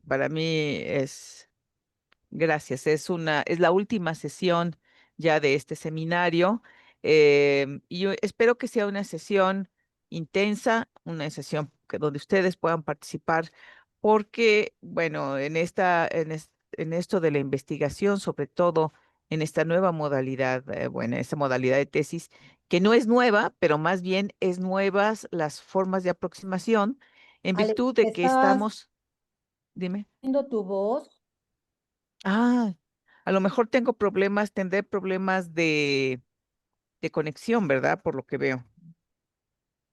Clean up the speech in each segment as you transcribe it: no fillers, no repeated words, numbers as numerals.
Para mí es, gracias, es la última sesión ya de este seminario, y yo espero que sea una sesión intensa, una sesión donde ustedes puedan participar, porque, bueno, en esto de la investigación, sobre todo en esta nueva modalidad, bueno, esta modalidad de tesis, que no es nueva, pero más bien es nuevas las formas de aproximación, en Ale, virtud de que ¿estás estamos, dime. viendo tu voz? Ah, a lo mejor tendré problemas de conexión, ¿verdad? Por lo que veo.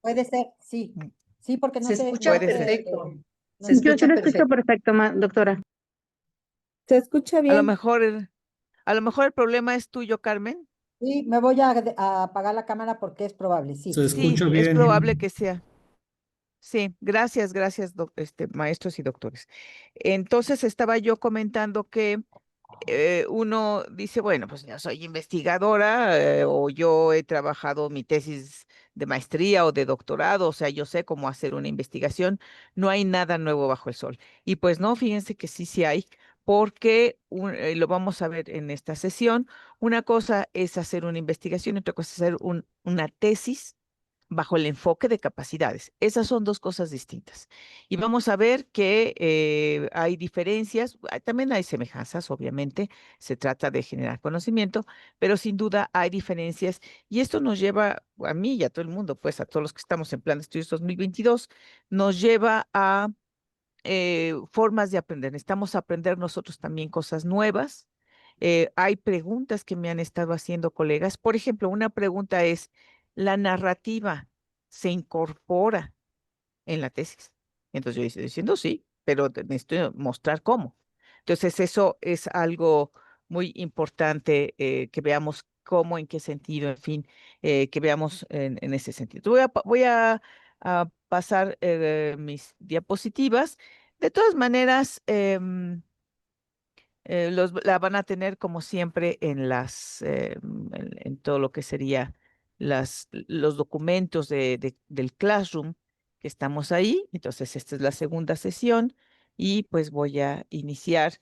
Puede ser, sí. Mm, Sí, porque Se escucha puede ser. perfecto. no Se se Yo sí escucha lo escucha. escucho perfecto. perfecto, doctora. ¿Se escucha A lo bien? mejor, a lo mejor el problema es tuyo, Carmen. Sí, me voy a apagar la cámara porque es probable, Se sí. Sí, escucha es probable bien. que sea. Sí, gracias, gracias, maestros y doctores. Entonces estaba yo comentando que uno dice, bueno, pues yo soy investigadora, o yo he trabajado mi tesis de maestría o de doctorado, o sea, yo sé cómo hacer una investigación, no hay nada nuevo bajo el sol. Y pues no, fíjense que sí, sí hay, porque lo vamos a ver en esta sesión. Una cosa es hacer una investigación, otra cosa es hacer una tesis bajo el enfoque de capacidades. Esas son dos cosas distintas. Y vamos a ver que hay diferencias, también hay semejanzas, obviamente, se trata de generar conocimiento, pero sin duda hay diferencias. Y esto nos lleva, a mí y a todo el mundo, pues a todos los que estamos en Plan de Estudios 2022, nos lleva a formas de aprender. Necesitamos aprender nosotros también cosas nuevas. Hay preguntas que me han estado haciendo colegas. Por ejemplo, una pregunta es, ¿la narrativa se incorpora en la tesis? Entonces yo estoy diciendo sí, pero necesito mostrar cómo. Entonces eso es algo muy importante, que veamos cómo, en qué sentido, en fin, que veamos en ese sentido. A pasar mis diapositivas. De todas maneras, la van a tener como siempre en todo lo que sería los documentos del Classroom que estamos ahí. Entonces, esta es la segunda sesión y pues voy a iniciar.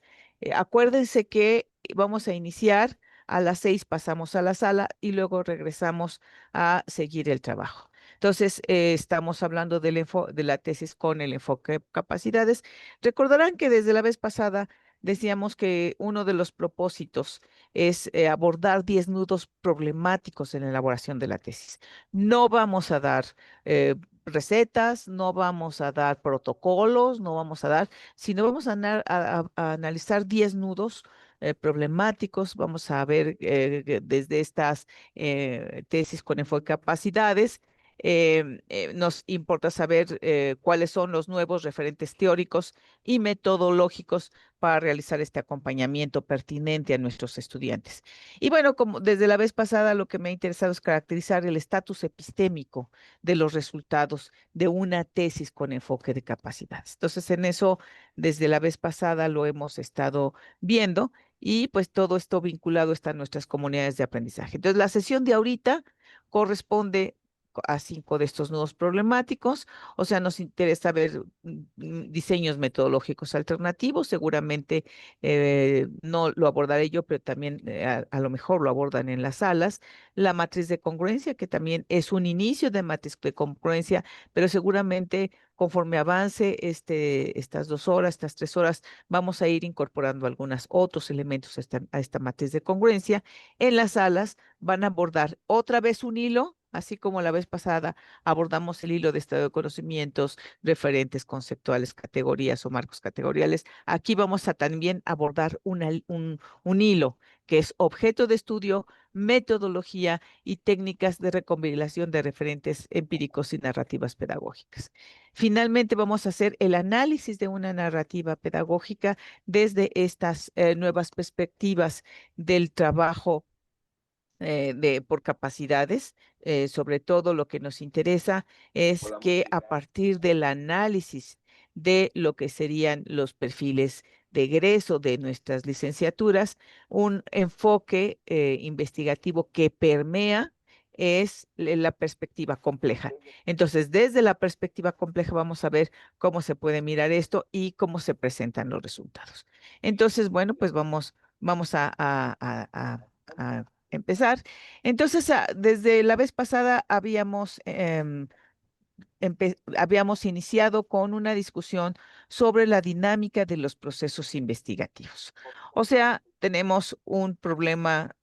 Acuérdense que vamos a iniciar a las 6, pasamos a la sala y luego regresamos a seguir el trabajo. Entonces, estamos hablando de la tesis con el enfoque de capacidades. Recordarán que desde la vez pasada decíamos que uno de los propósitos es abordar 10 nudos problemáticos en la elaboración de la tesis. No vamos a dar recetas, no vamos a dar protocolos, no vamos a dar, sino vamos a analizar 10 nudos problemáticos. Vamos a ver desde estas tesis con enfoque de capacidades. Nos importa saber cuáles son los nuevos referentes teóricos y metodológicos para realizar este acompañamiento pertinente a nuestros estudiantes. Y bueno, como desde la vez pasada, lo que me ha interesado es caracterizar el estatus epistémico de los resultados de una tesis con enfoque de capacidades. Entonces, en eso, desde la vez pasada lo hemos estado viendo, y pues todo esto vinculado está a nuestras comunidades de aprendizaje. Entonces, la sesión de ahorita corresponde a 5 de estos nudos problemáticos. O sea, nos interesa ver diseños metodológicos alternativos. Seguramente no lo abordaré yo, pero también a lo mejor lo abordan en las salas. La matriz de congruencia, que también es un inicio de matriz de congruencia, pero seguramente conforme avance estas 2 horas, estas 3 horas, vamos a ir incorporando algunos otros elementos a esta matriz de congruencia. En las salas van a abordar otra vez un hilo. Así como la vez pasada abordamos el hilo de estado de conocimientos, referentes conceptuales, categorías o marcos categoriales, aquí vamos a también abordar un hilo que es objeto de estudio, metodología y técnicas de recopilación de referentes empíricos y narrativas pedagógicas. Finalmente, vamos a hacer el análisis de una narrativa pedagógica desde estas nuevas perspectivas del trabajo por capacidades. Sobre todo lo que nos interesa es que a partir del análisis de lo que serían los perfiles de egreso de nuestras licenciaturas, un enfoque investigativo que permea es la perspectiva compleja. Entonces, desde la perspectiva compleja vamos a ver cómo se puede mirar esto y cómo se presentan los resultados. Entonces, bueno, pues vamos a empezar. Entonces, desde la vez pasada habíamos iniciado con una discusión sobre la dinámica de los procesos investigativos. O sea, tenemos un problema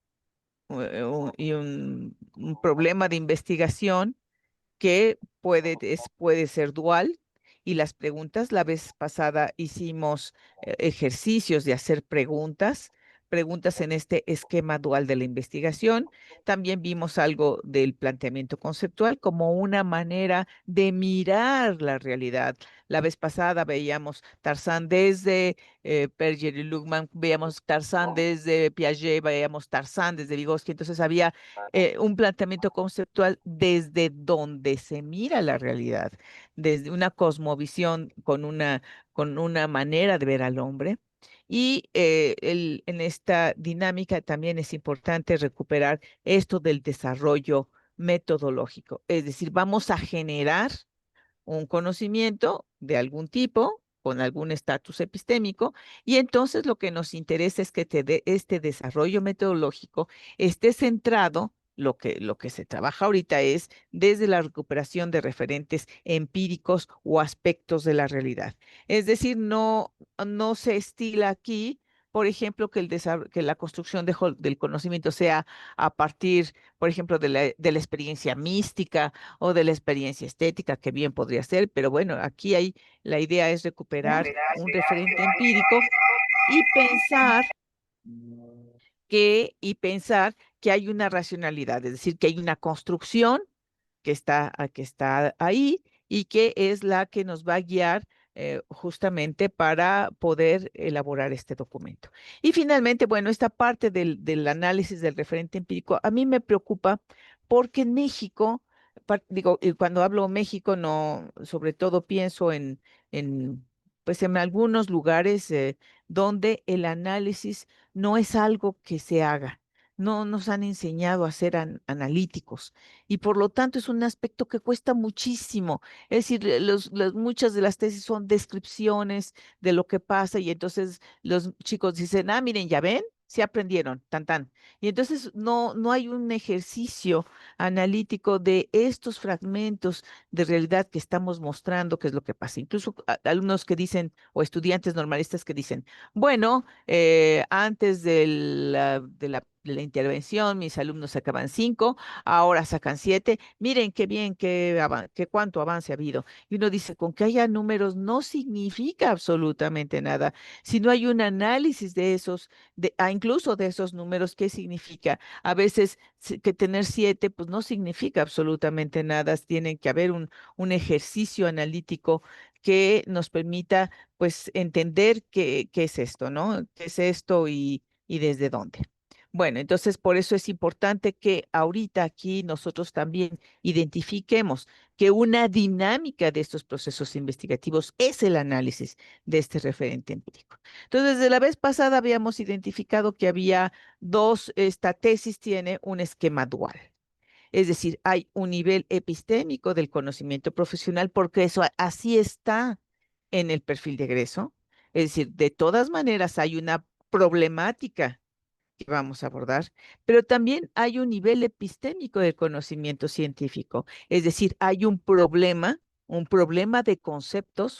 un problema de investigación que puede ser dual. Y las preguntas, la vez pasada hicimos ejercicios de hacer preguntas en este esquema dual de la investigación. También vimos algo del planteamiento conceptual como una manera de mirar la realidad. La vez pasada veíamos Tarzán desde Perger y Luhmann, veíamos Tarzán desde Piaget, veíamos Tarzán desde Vygotsky. Entonces había un planteamiento conceptual desde donde se mira la realidad, desde una cosmovisión con una manera de ver al hombre. Y en esta dinámica también es importante recuperar esto del desarrollo metodológico. Es decir, vamos a generar un conocimiento de algún tipo, con algún estatus epistémico, y entonces lo que nos interesa es que este desarrollo metodológico esté centrado. Lo que se trabaja ahorita es desde la recuperación de referentes empíricos o aspectos de la realidad. Es decir, no se estila aquí, por ejemplo, que la construcción del conocimiento sea a partir, por ejemplo, de la experiencia mística o de la experiencia estética, que bien podría ser, pero bueno, la idea es recuperar un referente empírico y pensar que hay una racionalidad, es decir, que hay una construcción que está ahí y que es la que nos va a guiar justamente para poder elaborar este documento. Y finalmente, bueno, esta parte del análisis del referente empírico a mí me preocupa porque en México, digo, y cuando hablo México, no, sobre todo pienso en pues en algunos lugares donde el análisis no es algo que se haga. No nos han enseñado a ser analíticos y por lo tanto es un aspecto que cuesta muchísimo. Es decir, muchas de las tesis son descripciones de lo que pasa y entonces los chicos dicen, miren, ya ven, se aprendieron, tan tan. Y entonces no hay un ejercicio analítico de estos fragmentos de realidad que estamos mostrando, qué es lo que pasa. Incluso alumnos que dicen, o estudiantes normalistas que dicen, bueno, antes de la intervención, mis alumnos sacaban 5, ahora sacan 7. Miren qué bien, qué cuánto avance ha habido. Y uno dice, con que haya números no significa absolutamente nada. Si no hay un análisis de esos, incluso de esos números, ¿qué significa? A veces que tener 7, pues no significa absolutamente nada. Tiene que haber un ejercicio analítico que nos permita, pues, entender qué es esto, ¿no? ¿Qué es esto y desde dónde? Bueno, entonces por eso es importante que ahorita aquí nosotros también identifiquemos que una dinámica de estos procesos investigativos es el análisis de este referente empírico. Entonces, desde la vez pasada habíamos identificado que había esta tesis tiene un esquema dual. Es decir, hay un nivel epistémico del conocimiento profesional porque eso así está en el perfil de egreso. Es decir, de todas maneras hay una problemática que vamos a abordar, pero también hay un nivel epistémico del conocimiento científico, es decir, hay un problema de conceptos,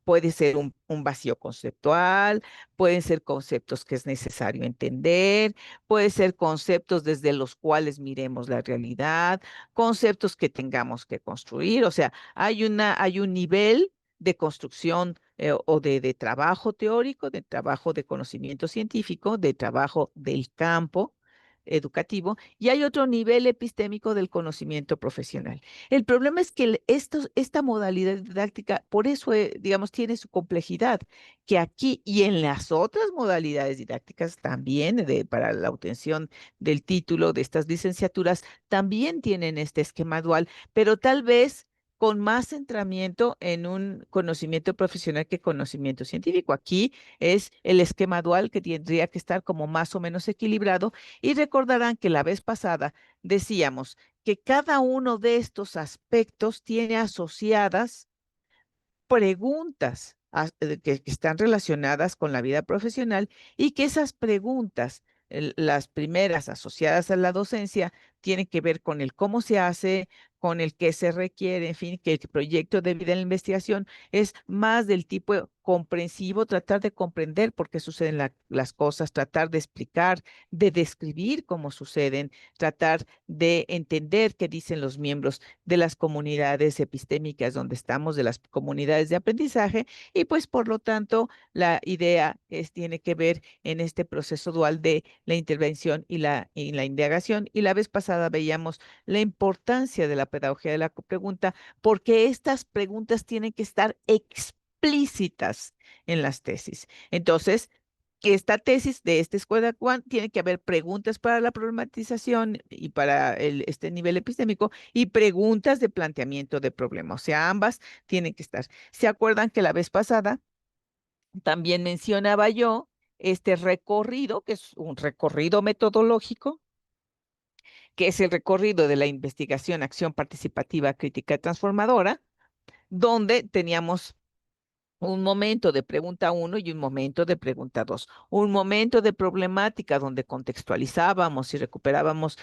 puede ser un vacío conceptual, pueden ser conceptos que es necesario entender, puede ser conceptos desde los cuales miremos la realidad, conceptos que tengamos que construir, o sea, hay un nivel de construcción o de trabajo teórico, de trabajo de conocimiento científico, de trabajo del campo educativo, y hay otro nivel epistémico del conocimiento profesional. El problema es que esta modalidad didáctica, por eso, digamos, tiene su complejidad, que aquí y en las otras modalidades didácticas también, para la obtención del título de estas licenciaturas, también tienen este esquema dual, pero tal vez con más centramiento en un conocimiento profesional que conocimiento científico. Aquí es el esquema dual que tendría que estar como más o menos equilibrado y recordarán que la vez pasada decíamos que cada uno de estos aspectos tiene asociadas preguntas que están relacionadas con la vida profesional y que esas preguntas, las primeras asociadas a la docencia, tienen que ver con el cómo se hace, con el qué se requiere, en fin, que el proyecto de vida en la investigación es más del tipo comprensivo, tratar de comprender por qué suceden las cosas, tratar de explicar, de describir cómo suceden, tratar de entender qué dicen los miembros de las comunidades epistémicas donde estamos, de las comunidades de aprendizaje, y pues por lo tanto la idea tiene que ver en este proceso dual de la intervención y la indagación. Y la vez pasada veíamos la importancia de la pedagogía de la pregunta, porque estas preguntas tienen que estar explícitas en las tesis. Entonces, esta tesis de esta escuela tiene que haber preguntas para la problematización y para este nivel epistémico y preguntas de planteamiento de problema. O sea, ambas tienen que estar. ¿Se acuerdan que la vez pasada también mencionaba yo este recorrido, que es un recorrido metodológico, que es el recorrido de la investigación, acción participativa, crítica transformadora, donde teníamos un momento de pregunta 1 y un momento de pregunta 2, un momento de problemática donde contextualizábamos y recuperábamos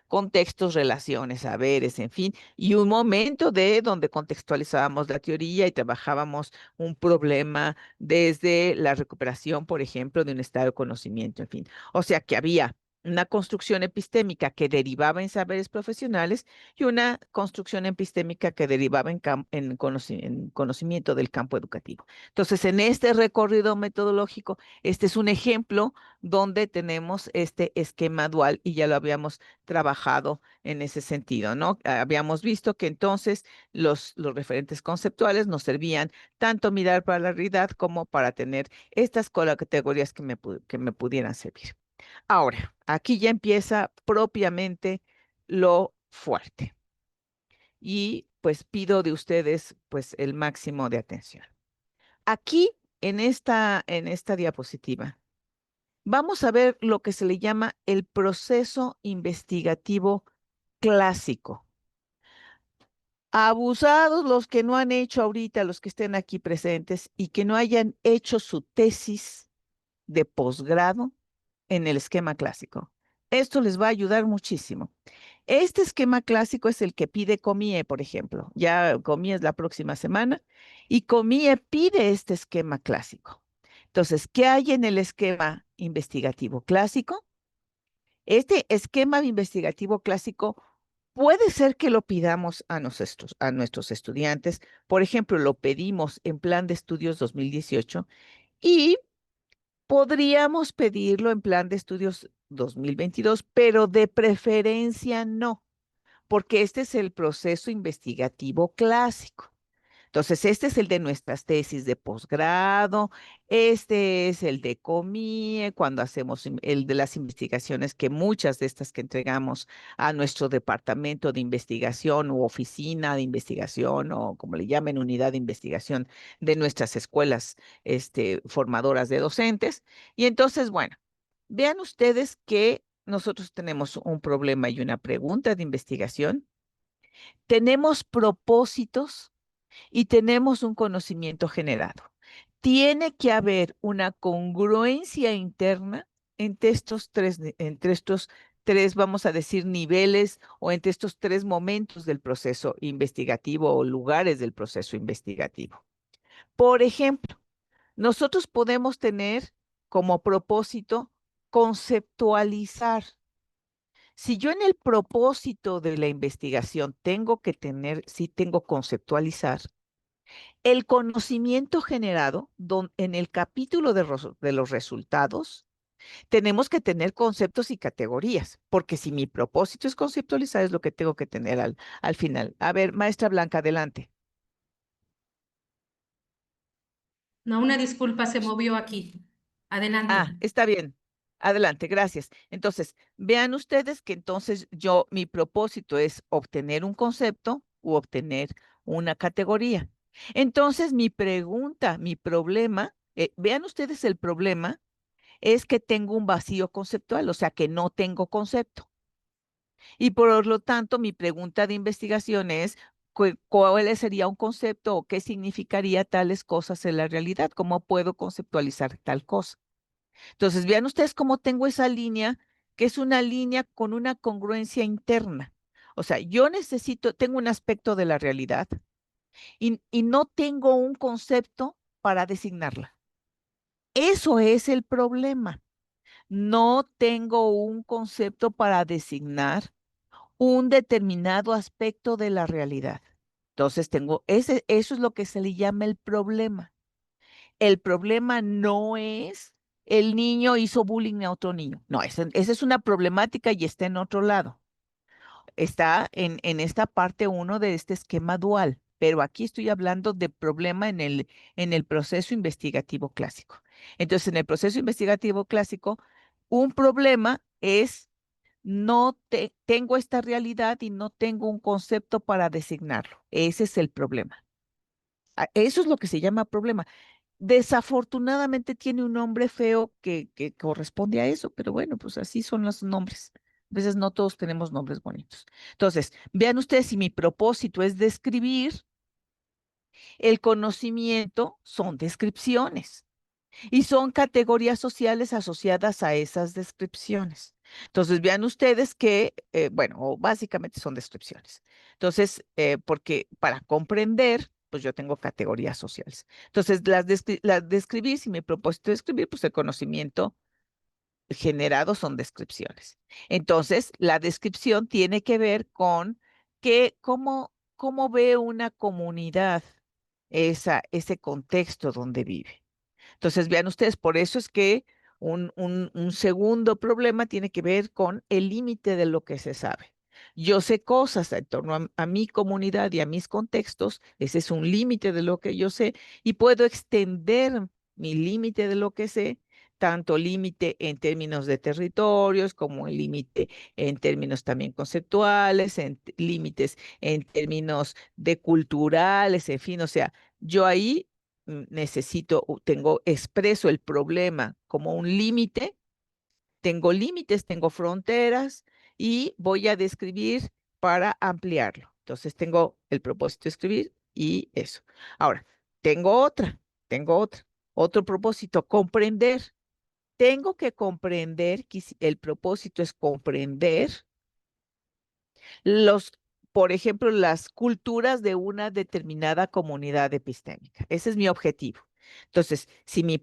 contextos, relaciones, saberes, en fin, y un momento de donde contextualizábamos la teoría y trabajábamos un problema desde la recuperación, por ejemplo, de un estado de conocimiento, en fin. O sea que había una construcción epistémica que derivaba en saberes profesionales y una construcción epistémica que derivaba en conocimiento del campo educativo. Entonces, en este recorrido metodológico, este es un ejemplo donde tenemos este esquema dual y ya lo habíamos trabajado en ese sentido, ¿no? Habíamos visto que entonces los referentes conceptuales nos servían tanto mirar para la realidad como para tener estas categorías que me pudieran servir. Ahora, aquí ya empieza propiamente lo fuerte. Y pues pido de ustedes pues el máximo de atención. Aquí en esta diapositiva vamos a ver lo que se le llama el proceso investigativo clásico. Abusados los que no han hecho ahorita, los que estén aquí presentes y que no hayan hecho su tesis de posgrado en el esquema clásico. Esto les va a ayudar muchísimo. Este esquema clásico es el que pide Comie, por ejemplo. Ya Comie es la próxima semana y Comie pide este esquema clásico. Entonces, ¿qué hay en el esquema investigativo clásico? Este esquema investigativo clásico puede ser que lo pidamos a nuestros estudiantes. Por ejemplo, lo pedimos en Plan de Estudios 2018 y podríamos pedirlo en Plan de Estudios 2022, pero de preferencia no, porque este es el proceso investigativo clásico. Entonces, este es el de nuestras tesis de posgrado, este es el de COMIE, cuando hacemos el de las investigaciones que muchas de estas que entregamos a nuestro departamento de investigación u oficina de investigación o como le llamen, unidad de investigación de nuestras escuelas formadoras de docentes. Y entonces, bueno, vean ustedes que nosotros tenemos un problema y una pregunta de investigación, tenemos propósitos y tenemos un conocimiento generado. Tiene que haber una congruencia interna entre estos tres, vamos a decir, niveles o entre estos tres momentos del proceso investigativo o lugares del proceso investigativo. Por ejemplo, nosotros podemos tener como propósito conceptualizar. Si yo en el propósito de la investigación tengo que tener, sí tengo conceptualizar, el conocimiento generado en el capítulo de los resultados, tenemos que tener conceptos y categorías, porque si mi propósito es conceptualizar, es lo que tengo que tener al final. A ver, maestra Blanca, adelante. No, una disculpa, se movió aquí. Adelante. Está bien. Adelante, gracias. Entonces, vean ustedes que entonces mi propósito es obtener un concepto u obtener una categoría. Entonces, mi pregunta, mi problema, vean ustedes el problema es que tengo un vacío conceptual, o sea que no tengo concepto. Y por lo tanto, mi pregunta de investigación es, ¿cuál sería un concepto o qué significaría tales cosas en la realidad? ¿Cómo puedo conceptualizar tal cosa? Entonces, vean ustedes cómo tengo esa línea, que es una línea con una congruencia interna. O sea, yo tengo un aspecto de la realidad y no tengo un concepto para designarla. Eso es el problema. No tengo un concepto para designar un determinado aspecto de la realidad. Entonces eso es lo que se le llama el problema. El problema no es el niño hizo bullying a otro niño. No, esa es una problemática y está en otro lado. Está en esta parte uno de este esquema dual, pero aquí estoy hablando de problema en el proceso investigativo clásico. Entonces, en el proceso investigativo clásico, un problema es tengo esta realidad y no tengo un concepto para designarlo. Ese es el problema. Eso es lo que se llama problema. Desafortunadamente tiene un nombre feo que corresponde a eso, pero bueno, pues así son los nombres. A veces no todos tenemos nombres bonitos. Entonces, vean ustedes, si mi propósito es describir, el conocimiento son descripciones y son categorías sociales asociadas a esas descripciones. Entonces, vean ustedes que, bueno, o básicamente son descripciones. Entonces, porque para comprender, pues yo tengo categorías sociales. Entonces, las describir, si mi propósito es escribir, pues el conocimiento generado son descripciones. Entonces, la descripción tiene que ver con cómo ve una comunidad ese contexto donde vive. Entonces, vean ustedes, por eso es que un segundo problema tiene que ver con el límite de lo que se sabe. Yo sé cosas en torno a mi comunidad y a mis contextos, ese es un límite de lo que yo sé, y puedo extender mi límite de lo que sé, tanto límite en términos de territorios como el límite en términos también conceptuales, límites en términos de culturales, en fin, o sea, yo ahí tengo expreso el problema como un límite, tengo límites, tengo fronteras y voy a describir para ampliarlo. Entonces tengo el propósito de escribir y eso. Ahora, tengo otro propósito, comprender. Tengo que comprender que el propósito es comprender los, por ejemplo, las culturas de una determinada comunidad epistémica. Ese es mi objetivo. Entonces, si mi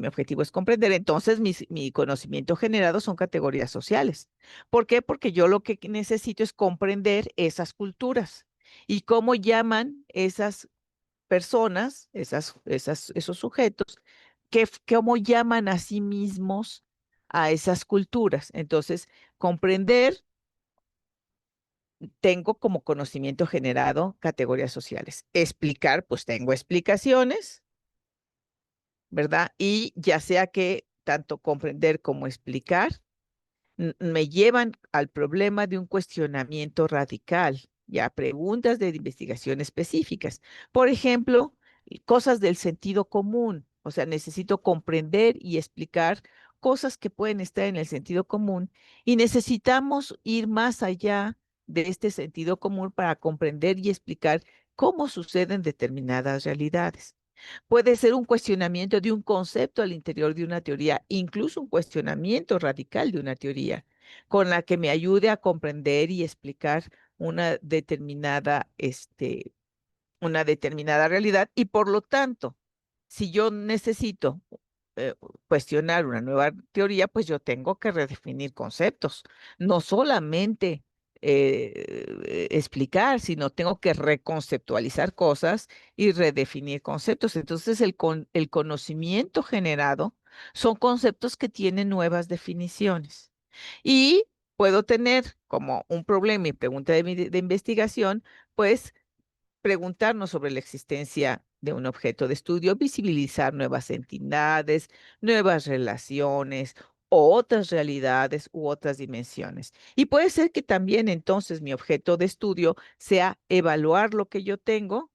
objetivo es comprender, entonces mi conocimiento generado son categorías sociales. ¿Por qué? Porque yo lo que necesito es comprender esas culturas y cómo llaman esas personas, esos sujetos, cómo llaman a sí mismos a esas culturas. Entonces, comprender tengo como conocimiento generado categorías sociales. Explicar, pues tengo explicaciones, ¿verdad? Y ya sea que tanto comprender como explicar me llevan al problema de un cuestionamiento radical, ya preguntas de investigación específicas. Por ejemplo, cosas del sentido común, o sea, necesito comprender y explicar cosas que pueden estar en el sentido común y necesitamos ir más allá de este sentido común para comprender y explicar cómo suceden determinadas realidades. Puede ser un cuestionamiento de un concepto al interior de una teoría, incluso un cuestionamiento radical de una teoría, con la que me ayude a comprender y explicar una determinada realidad. Y por lo tanto, si yo necesito eh, cuestionar una nueva teoría, pues yo tengo que redefinir conceptos, no solamente explicar, sino tengo que reconceptualizar cosas y redefinir conceptos. Entonces, el conocimiento generado son conceptos que tienen nuevas definiciones. Y puedo tener como un problema y pregunta de investigación, pues preguntarnos sobre la existencia de un objeto de estudio, visibilizar nuevas entidades, nuevas relaciones, otras realidades u otras dimensiones. Y puede ser que también entonces mi objeto de estudio sea evaluar lo que yo tengo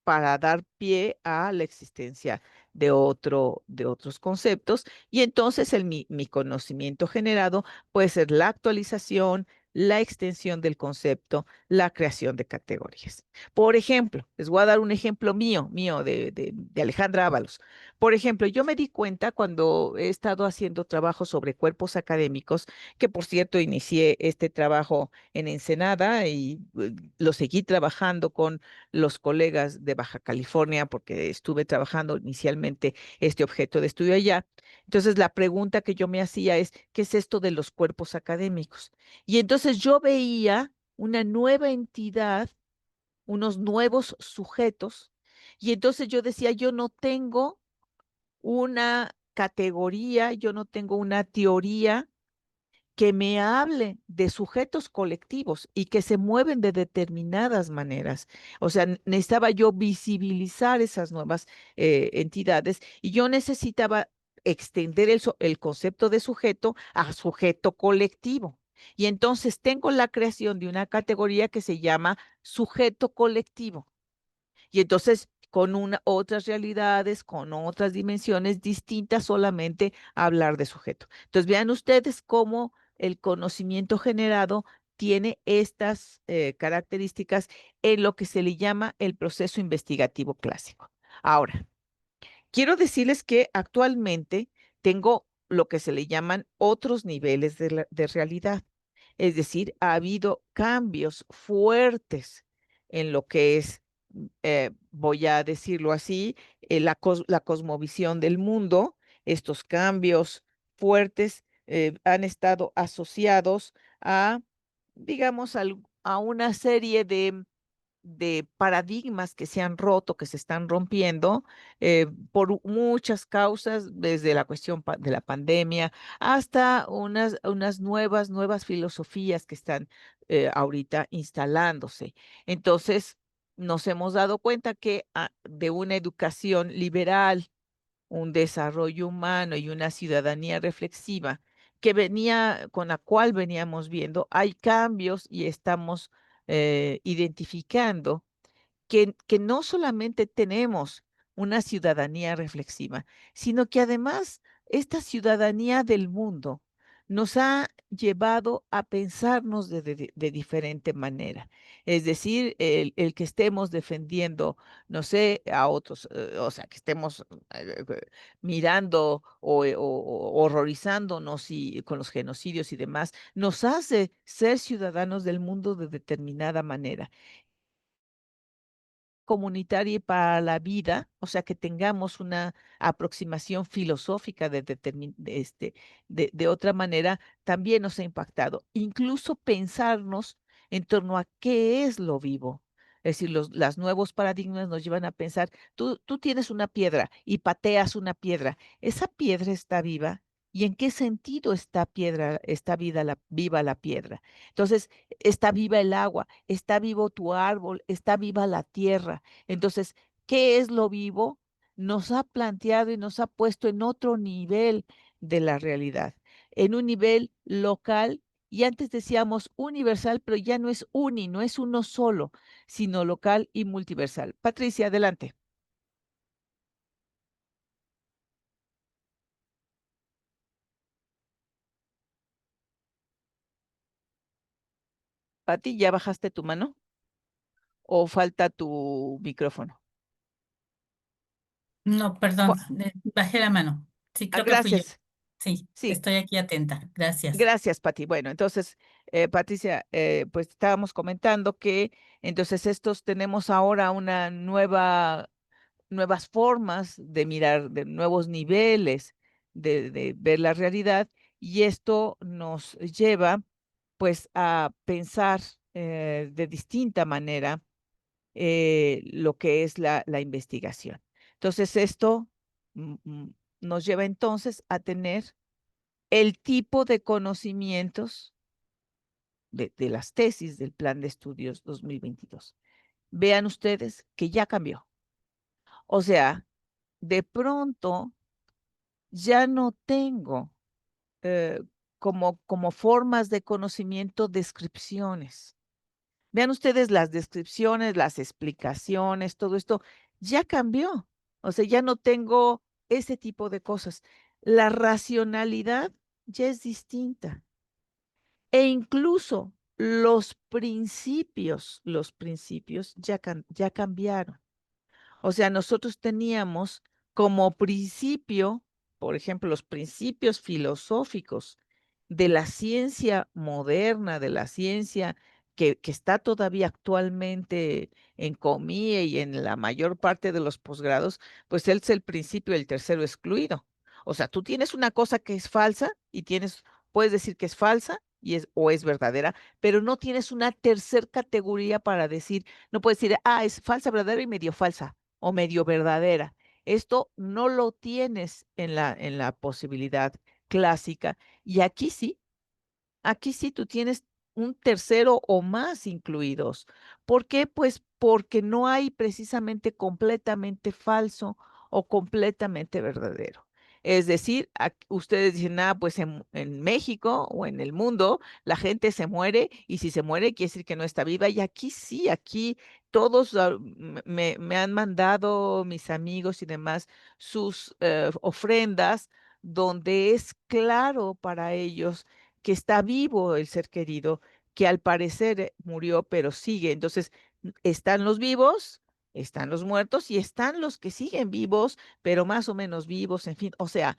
para dar pie a la existencia de otros conceptos. Y entonces mi conocimiento generado puede ser la actualización, la extensión del concepto, la creación de categorías. Por ejemplo, les voy a dar un ejemplo mío de Alejandra Ábalos. Por ejemplo, yo me di cuenta cuando he estado haciendo trabajo sobre cuerpos académicos, que por cierto inicié este trabajo en Ensenada y lo seguí trabajando con los colegas de Baja California porque estuve trabajando inicialmente este objeto de estudio allá. Entonces, la pregunta que yo me hacía es, ¿qué es esto de los cuerpos académicos? Y entonces yo veía una nueva entidad, unos nuevos sujetos, y entonces yo decía, yo no tengo una categoría, yo no tengo una teoría que me hable de sujetos colectivos y que se mueven de determinadas maneras. O sea, necesitaba yo visibilizar esas nuevas entidades y yo necesitaba extender el concepto de sujeto a sujeto colectivo. Y entonces tengo la creación de una categoría que se llama sujeto colectivo. Y entonces con otras realidades, con otras dimensiones distintas solamente a hablar de sujeto. Entonces vean ustedes cómo el conocimiento generado tiene estas características en lo que se le llama el proceso investigativo clásico. Ahora, quiero decirles que actualmente tengo lo que se le llaman otros niveles de realidad. Es decir, ha habido cambios fuertes en lo que es, voy a decirlo así, la cosmovisión del mundo. Estos cambios fuertes han estado asociados a, digamos, a una serie de paradigmas que se han roto, que se están rompiendo por muchas causas, desde la cuestión de la pandemia hasta unas nuevas filosofías que están ahorita instalándose. Entonces, nos hemos dado cuenta que de una educación liberal, un desarrollo humano y una ciudadanía reflexiva con la cual veníamos viendo, hay cambios y estamos identificando que no solamente tenemos una ciudadanía reflexiva, sino que además esta ciudadanía del mundo nos ha llevado a pensarnos de diferente manera. Es decir, el que estemos defendiendo, no sé, a otros, o sea, que estemos mirando o horrorizándonos con los genocidios y demás, nos hace ser ciudadanos del mundo de determinada manera comunitaria y para la vida, o sea, que tengamos una aproximación filosófica de otra manera, también nos ha impactado. Incluso pensarnos en torno a qué es lo vivo. Es decir, los nuevos paradigmas nos llevan a pensar, tú tienes una piedra y pateas una piedra, ¿esa piedra está viva? ¿Y en qué sentido está viva la piedra? Entonces, está viva el agua, está vivo tu árbol, está viva la tierra. Entonces, ¿qué es lo vivo? Nos ha planteado y nos ha puesto en otro nivel de la realidad, en un nivel local. Y antes decíamos universal, pero ya no es no es uno solo, sino local y multiversal. Patricia, adelante. Pati, ¿ya bajaste tu mano? ¿O falta tu micrófono? No, perdón, Ju- bajé la mano. Sí, creo que fui yo. Gracias. Sí, Sí, estoy aquí atenta. Gracias. gracias, Pati. Bueno, entonces, Patricia, pues estábamos comentando que entonces estos tenemos ahora nuevas formas de mirar, de nuevos niveles de ver la realidad y esto nos lleva pues a pensar de distinta manera lo que es la investigación. Entonces, esto nos lleva entonces a tener el tipo de conocimientos de las tesis del Plan de Estudios 2022. Vean ustedes que ya cambió. O sea, de pronto ya no tengo eh, como formas de conocimiento descripciones. Vean ustedes las descripciones, las explicaciones, todo esto ya cambió. O sea, ya no tengo ese tipo de cosas. La racionalidad ya es distinta. E incluso los principios ya cambiaron. O sea, nosotros teníamos como principio, por ejemplo, los principios filosóficos de la ciencia moderna, de la ciencia que está todavía actualmente en COMIE y en la mayor parte de los posgrados, pues él es el principio del tercero excluido. O sea, tú tienes una cosa que es falsa y puedes decir que es falsa o es verdadera, pero no tienes una tercer categoría para decir, no puedes decir, es falsa, verdadera y medio falsa o medio verdadera. Esto no lo tienes en la posibilidad clásica. Y aquí sí tú tienes un tercero o más incluidos. ¿Por qué? Pues porque no hay precisamente completamente falso o completamente verdadero. Es decir, ustedes dicen, pues en México o en el mundo la gente se muere y si se muere quiere decir que no está viva. Y aquí sí, aquí todos me han mandado mis amigos y demás sus ofrendas donde es claro para ellos que está vivo el ser querido, que al parecer murió, pero sigue. Entonces, están los vivos, están los muertos y están los que siguen vivos, pero más o menos vivos, en fin, o sea,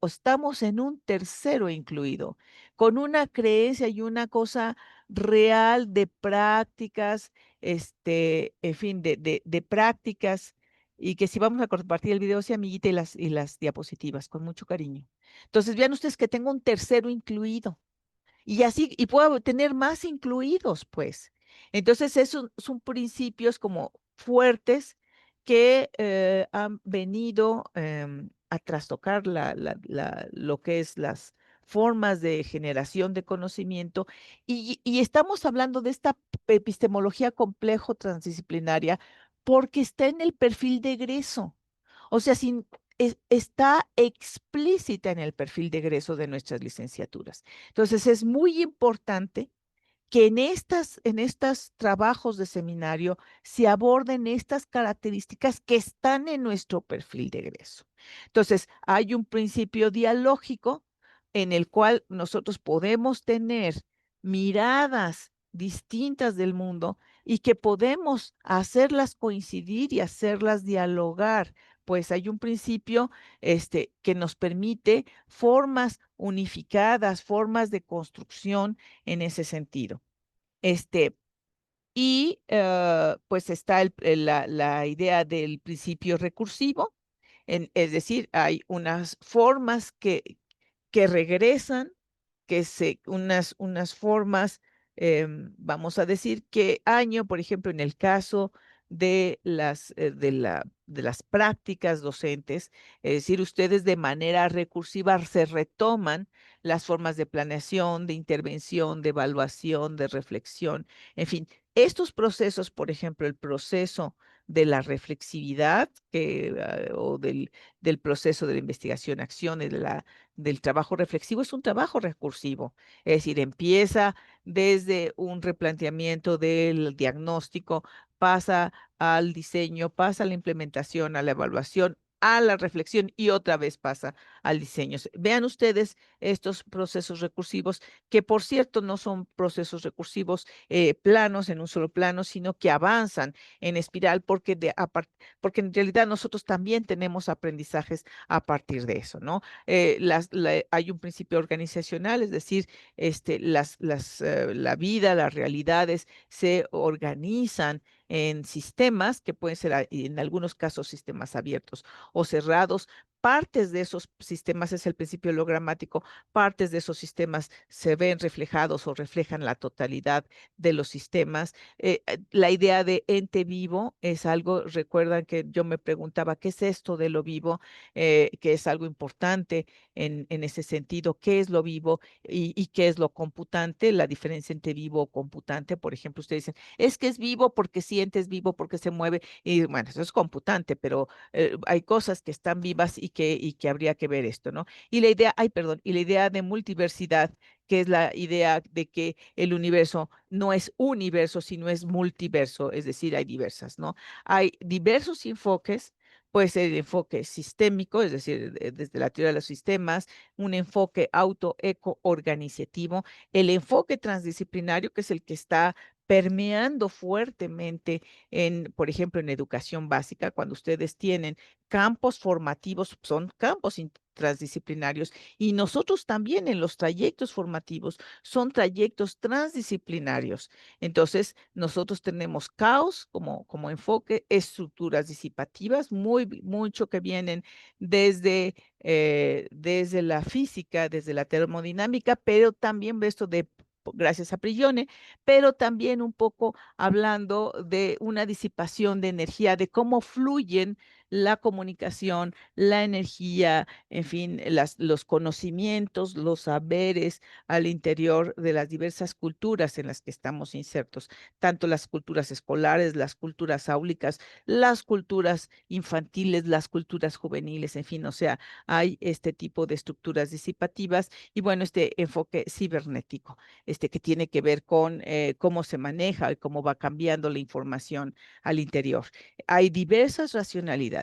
estamos en un tercero incluido, con una creencia y una cosa real de prácticas, en fin, de prácticas, y que si vamos a compartir el video, sí, amiguita, y las diapositivas, con mucho cariño. Entonces, vean ustedes que tengo un tercero incluido. Y así, y puedo tener más incluidos, pues. Entonces, son principios como fuertes que han venido a trastocar lo que es las formas de generación de conocimiento. Y estamos hablando de esta epistemología complejo transdisciplinaria porque está en el perfil de egreso. O sea, está explícita en el perfil de egreso de nuestras licenciaturas. Entonces, es muy importante que en estos trabajos de seminario se aborden estas características que están en nuestro perfil de egreso. Entonces, hay un principio dialógico en el cual nosotros podemos tener miradas distintas del mundo y que podemos hacerlas coincidir y hacerlas dialogar, pues hay un principio que nos permite formas unificadas, formas de construcción en ese sentido. Pues está la idea del principio recursivo, es decir, hay unas formas que regresan, unas formas, vamos a decir que año, por ejemplo, en el caso de las prácticas docentes, es decir, ustedes de manera recursiva se retoman las formas de planeación, de intervención, de evaluación, de reflexión, en fin, estos procesos, por ejemplo, el proceso de la reflexividad o del proceso de la investigación-acción y del trabajo reflexivo es un trabajo recursivo, es decir, empieza desde un replanteamiento del diagnóstico, pasa al diseño, pasa a la implementación, a la evaluación, a la reflexión y otra vez pasa al diseño. Vean ustedes estos procesos recursivos, que por cierto no son procesos recursivos planos en un solo plano, sino que avanzan en espiral porque en realidad nosotros también tenemos aprendizajes a partir de eso, ¿no? Hay un principio organizacional, es decir, la vida, las realidades se organizan en sistemas que pueden ser en algunos casos sistemas abiertos o cerrados. Partes de esos sistemas es el principio hologramático, partes de esos sistemas se ven reflejados o reflejan la totalidad de los sistemas. La idea de ente vivo es algo, recuerdan que yo me preguntaba, ¿qué es esto de lo vivo? Que es algo importante en ese sentido, ¿qué es lo vivo y qué es lo computante? La diferencia entre vivo o computante, por ejemplo, ustedes dicen, es que es vivo porque siente, es vivo porque se mueve, y bueno, eso es computante, pero hay cosas que están vivas y que habría que ver esto, ¿no? Y la idea, y la idea de multiversidad, que es la idea de que el universo no es universo, sino es multiverso, es decir, hay diversas, ¿no? Hay diversos enfoques Puede ser el enfoque sistémico, es decir, desde la teoría de los sistemas, un enfoque auto-eco-organizativo, el enfoque transdisciplinario, que es el que está permeando fuertemente por ejemplo, en educación básica, cuando ustedes tienen campos formativos, son campos transdisciplinarios, y nosotros también en los trayectos formativos son trayectos transdisciplinarios. Entonces, nosotros tenemos caos como enfoque, estructuras disipativas, mucho que vienen desde la física, desde la termodinámica, pero también esto gracias a Prigione, pero también un poco hablando de una disipación de energía, de cómo fluyen la comunicación, la energía, en fin, los conocimientos, los saberes al interior de las diversas culturas en las que estamos insertos, tanto las culturas escolares, las culturas áulicas, las culturas infantiles, las culturas juveniles, en fin, o sea, hay este tipo de estructuras disipativas y bueno, este enfoque cibernético, que tiene que ver con cómo se maneja y cómo va cambiando la información al interior. Hay diversas racionalidades.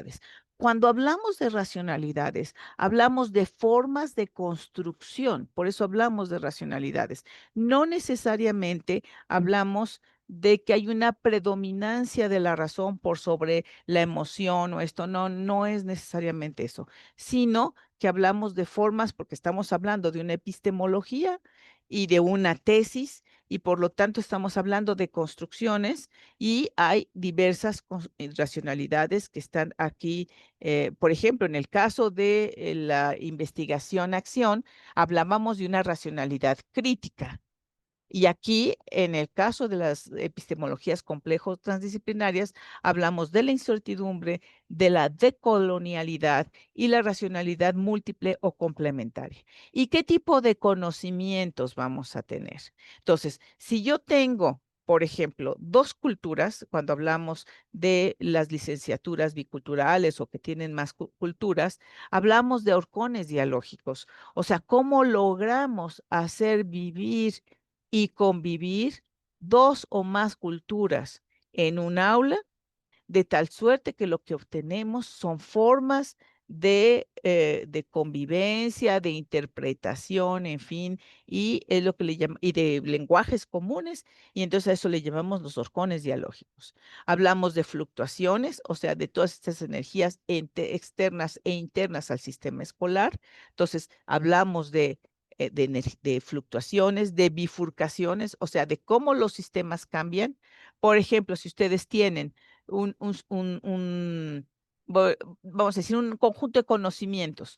Cuando hablamos de racionalidades, hablamos de formas de construcción, por eso hablamos de racionalidades. No necesariamente hablamos de que hay una predominancia de la razón por sobre la emoción o esto, no es necesariamente eso, sino que hablamos de formas porque estamos hablando de una epistemología y de una tesis y por lo tanto estamos hablando de construcciones y hay diversas racionalidades que están aquí. Por ejemplo, en el caso de la investigación-acción, hablábamos de una racionalidad crítica. Y aquí, en el caso de las epistemologías complejos transdisciplinarias, hablamos de la incertidumbre, de la decolonialidad y la racionalidad múltiple o complementaria. ¿Y qué tipo de conocimientos vamos a tener? Entonces, si yo tengo, por ejemplo, dos culturas, cuando hablamos de las licenciaturas biculturales o que tienen más culturas, hablamos de horcones dialógicos, o sea, cómo logramos hacer vivir y convivir dos o más culturas en un aula, de tal suerte que lo que obtenemos son formas de convivencia, de interpretación, en fin, y es lo que le llama, y de lenguajes comunes, y entonces a eso le llamamos los horcones dialógicos. Hablamos de fluctuaciones, o sea, de todas estas energías externas e internas al sistema escolar. Entonces, hablamos de fluctuaciones, de bifurcaciones, o sea, de cómo los sistemas cambian. Por ejemplo, si ustedes tienen un, un, un, un, vamos a decir, un conjunto de conocimientos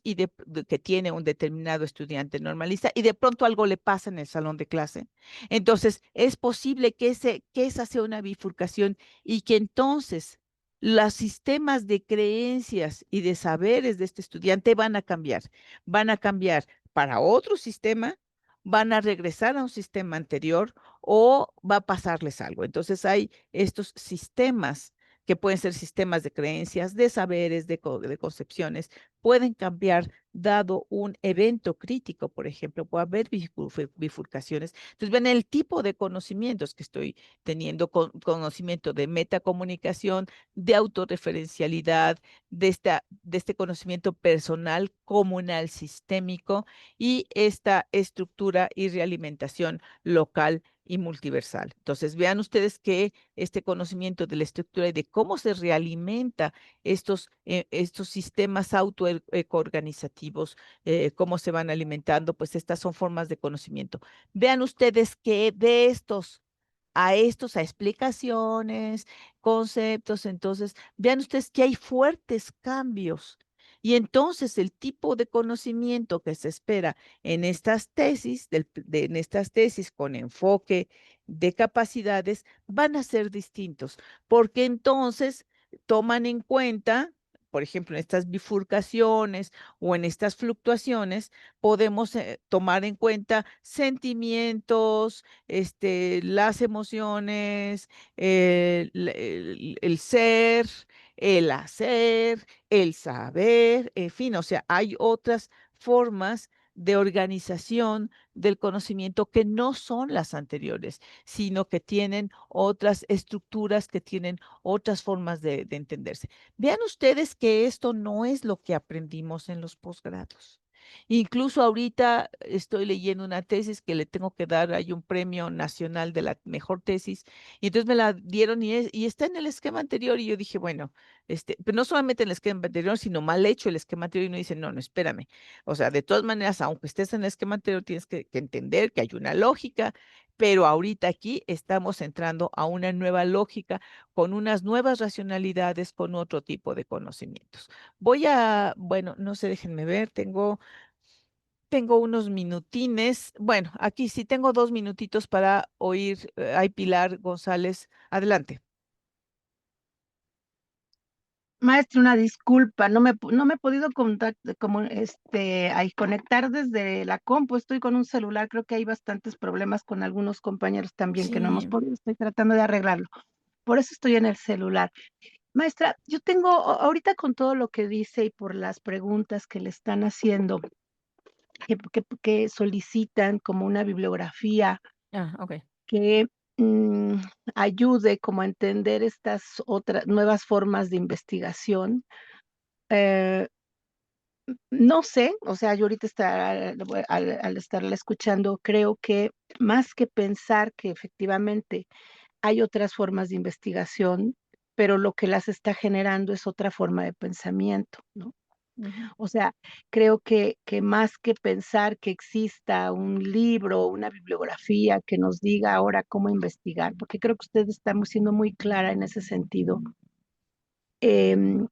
y que tiene un determinado estudiante normalista y de pronto algo le pasa en el salón de clase. Entonces, es posible que esa sea una bifurcación y que entonces los sistemas de creencias y de saberes de este estudiante van a cambiar para otro sistema, van a regresar a un sistema anterior o va a pasarles algo. Entonces hay estos sistemas que pueden ser sistemas de creencias, de saberes, de concepciones, pueden cambiar dado un evento crítico, por ejemplo, puede haber bifurcaciones. Entonces, ven el tipo de conocimientos que estoy teniendo, conocimiento de metacomunicación, de autorreferencialidad, de este conocimiento personal, comunal, sistémico y esta estructura y realimentación local y multiversal. Entonces, vean ustedes que este conocimiento de la estructura y de cómo se realimenta estos sistemas autoorganizativos, cómo se van alimentando, pues estas son formas de conocimiento. Vean ustedes que de a explicaciones, conceptos, entonces, vean ustedes que hay fuertes cambios. Y entonces el tipo de conocimiento que se espera en estas tesis, en estas tesis con enfoque de capacidades, van a ser distintos, porque entonces toman en cuenta, por ejemplo, en estas bifurcaciones o en estas fluctuaciones, podemos tomar en cuenta sentimientos, las emociones, el ser, el hacer, el saber, en fin, o sea, hay otras formas de organización del conocimiento que no son las anteriores, sino que tienen otras estructuras, que tienen otras formas de entenderse. Vean ustedes que esto no es lo que aprendimos en los posgrados. Incluso ahorita estoy leyendo una tesis que le tengo que dar, hay un premio nacional de la mejor tesis, y entonces me la dieron y está en el esquema anterior, y yo dije, bueno, pero no solamente en el esquema anterior, sino mal hecho el esquema anterior, y uno dice, no, no, espérame. O sea, de todas maneras, aunque estés en el esquema anterior, tienes que entender que hay una lógica, pero ahorita aquí estamos entrando a una nueva lógica con unas nuevas racionalidades, con otro tipo de conocimientos. Bueno, no sé, déjenme ver, tengo unos minutines. Bueno, aquí sí tengo 2 minutitos para oír. Ay, Pilar González, adelante. Maestra, una disculpa, no me he podido conectar desde la compu, estoy con un celular, creo que hay bastantes problemas con algunos compañeros también que no hemos Sí. podido, estoy tratando de arreglarlo, por eso estoy en el celular. Maestra, yo tengo, ahorita con todo lo que dice y por las preguntas que le están haciendo, que solicitan como una bibliografía Ah, ok. que mm, ayude como a entender estas otras nuevas formas de investigación. eh, no sé, o sea, yo ahorita al estarla escuchando, creo que más que pensar que efectivamente hay otras formas de investigación, pero lo que las está generando es otra forma de pensamiento, ¿no? Ujú. O sea, creo que más que pensar que exista un libro, una bibliografía que nos diga ahora cómo investigar, porque creo que usted está siendo muy clara en ese sentido, em,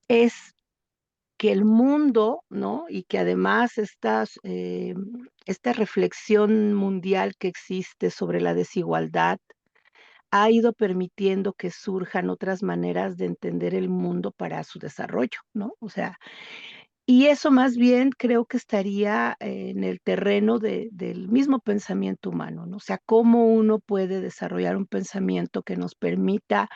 es que el mundo, ¿no? Y que además esta reflexión mundial que existe sobre la desigualdad ha ido permitiendo que surjan otras maneras de entender el mundo para su desarrollo, ¿no? O sea, y eso más bien creo que estaría en el terreno del mismo pensamiento humano, ¿no? O sea, cómo uno puede desarrollar un pensamiento que nos permita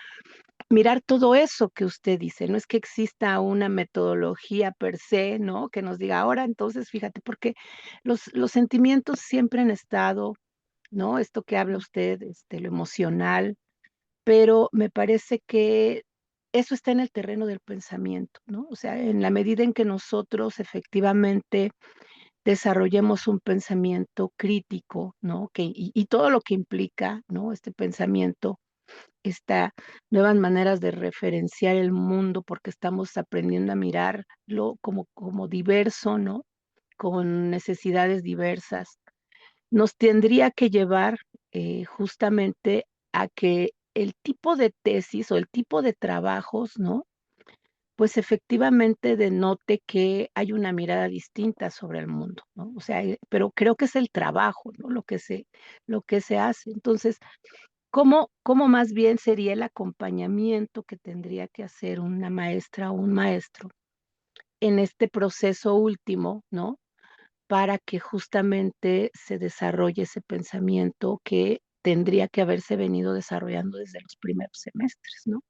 mirar todo eso que usted dice. No es que exista una metodología per se, ¿no? Que nos diga ahora, entonces, fíjate, porque los sentimientos siempre han estado, ¿no? Esto que habla usted, lo emocional, pero me parece que eso está en el terreno del pensamiento, ¿no? O sea, en la medida en que nosotros efectivamente desarrollemos un pensamiento crítico, ¿no? Y todo lo que implica, ¿no? Este pensamiento, esta nuevas maneras de referenciar el mundo, porque estamos aprendiendo a mirarlo como diverso, ¿no? Con necesidades diversas, nos tendría que llevar justamente a que el tipo de tesis o el tipo de trabajos, ¿no? Pues efectivamente denote que hay una mirada distinta sobre el mundo, ¿no? O sea, pero creo que es el trabajo, ¿no? Lo que se hace. Entonces, ¿cómo más bien sería el acompañamiento que tendría que hacer una maestra o un maestro en este proceso último, ¿no? Para que justamente se desarrolle ese pensamiento que tendría que haberse venido desarrollando desde los primeros semestres, ¿no?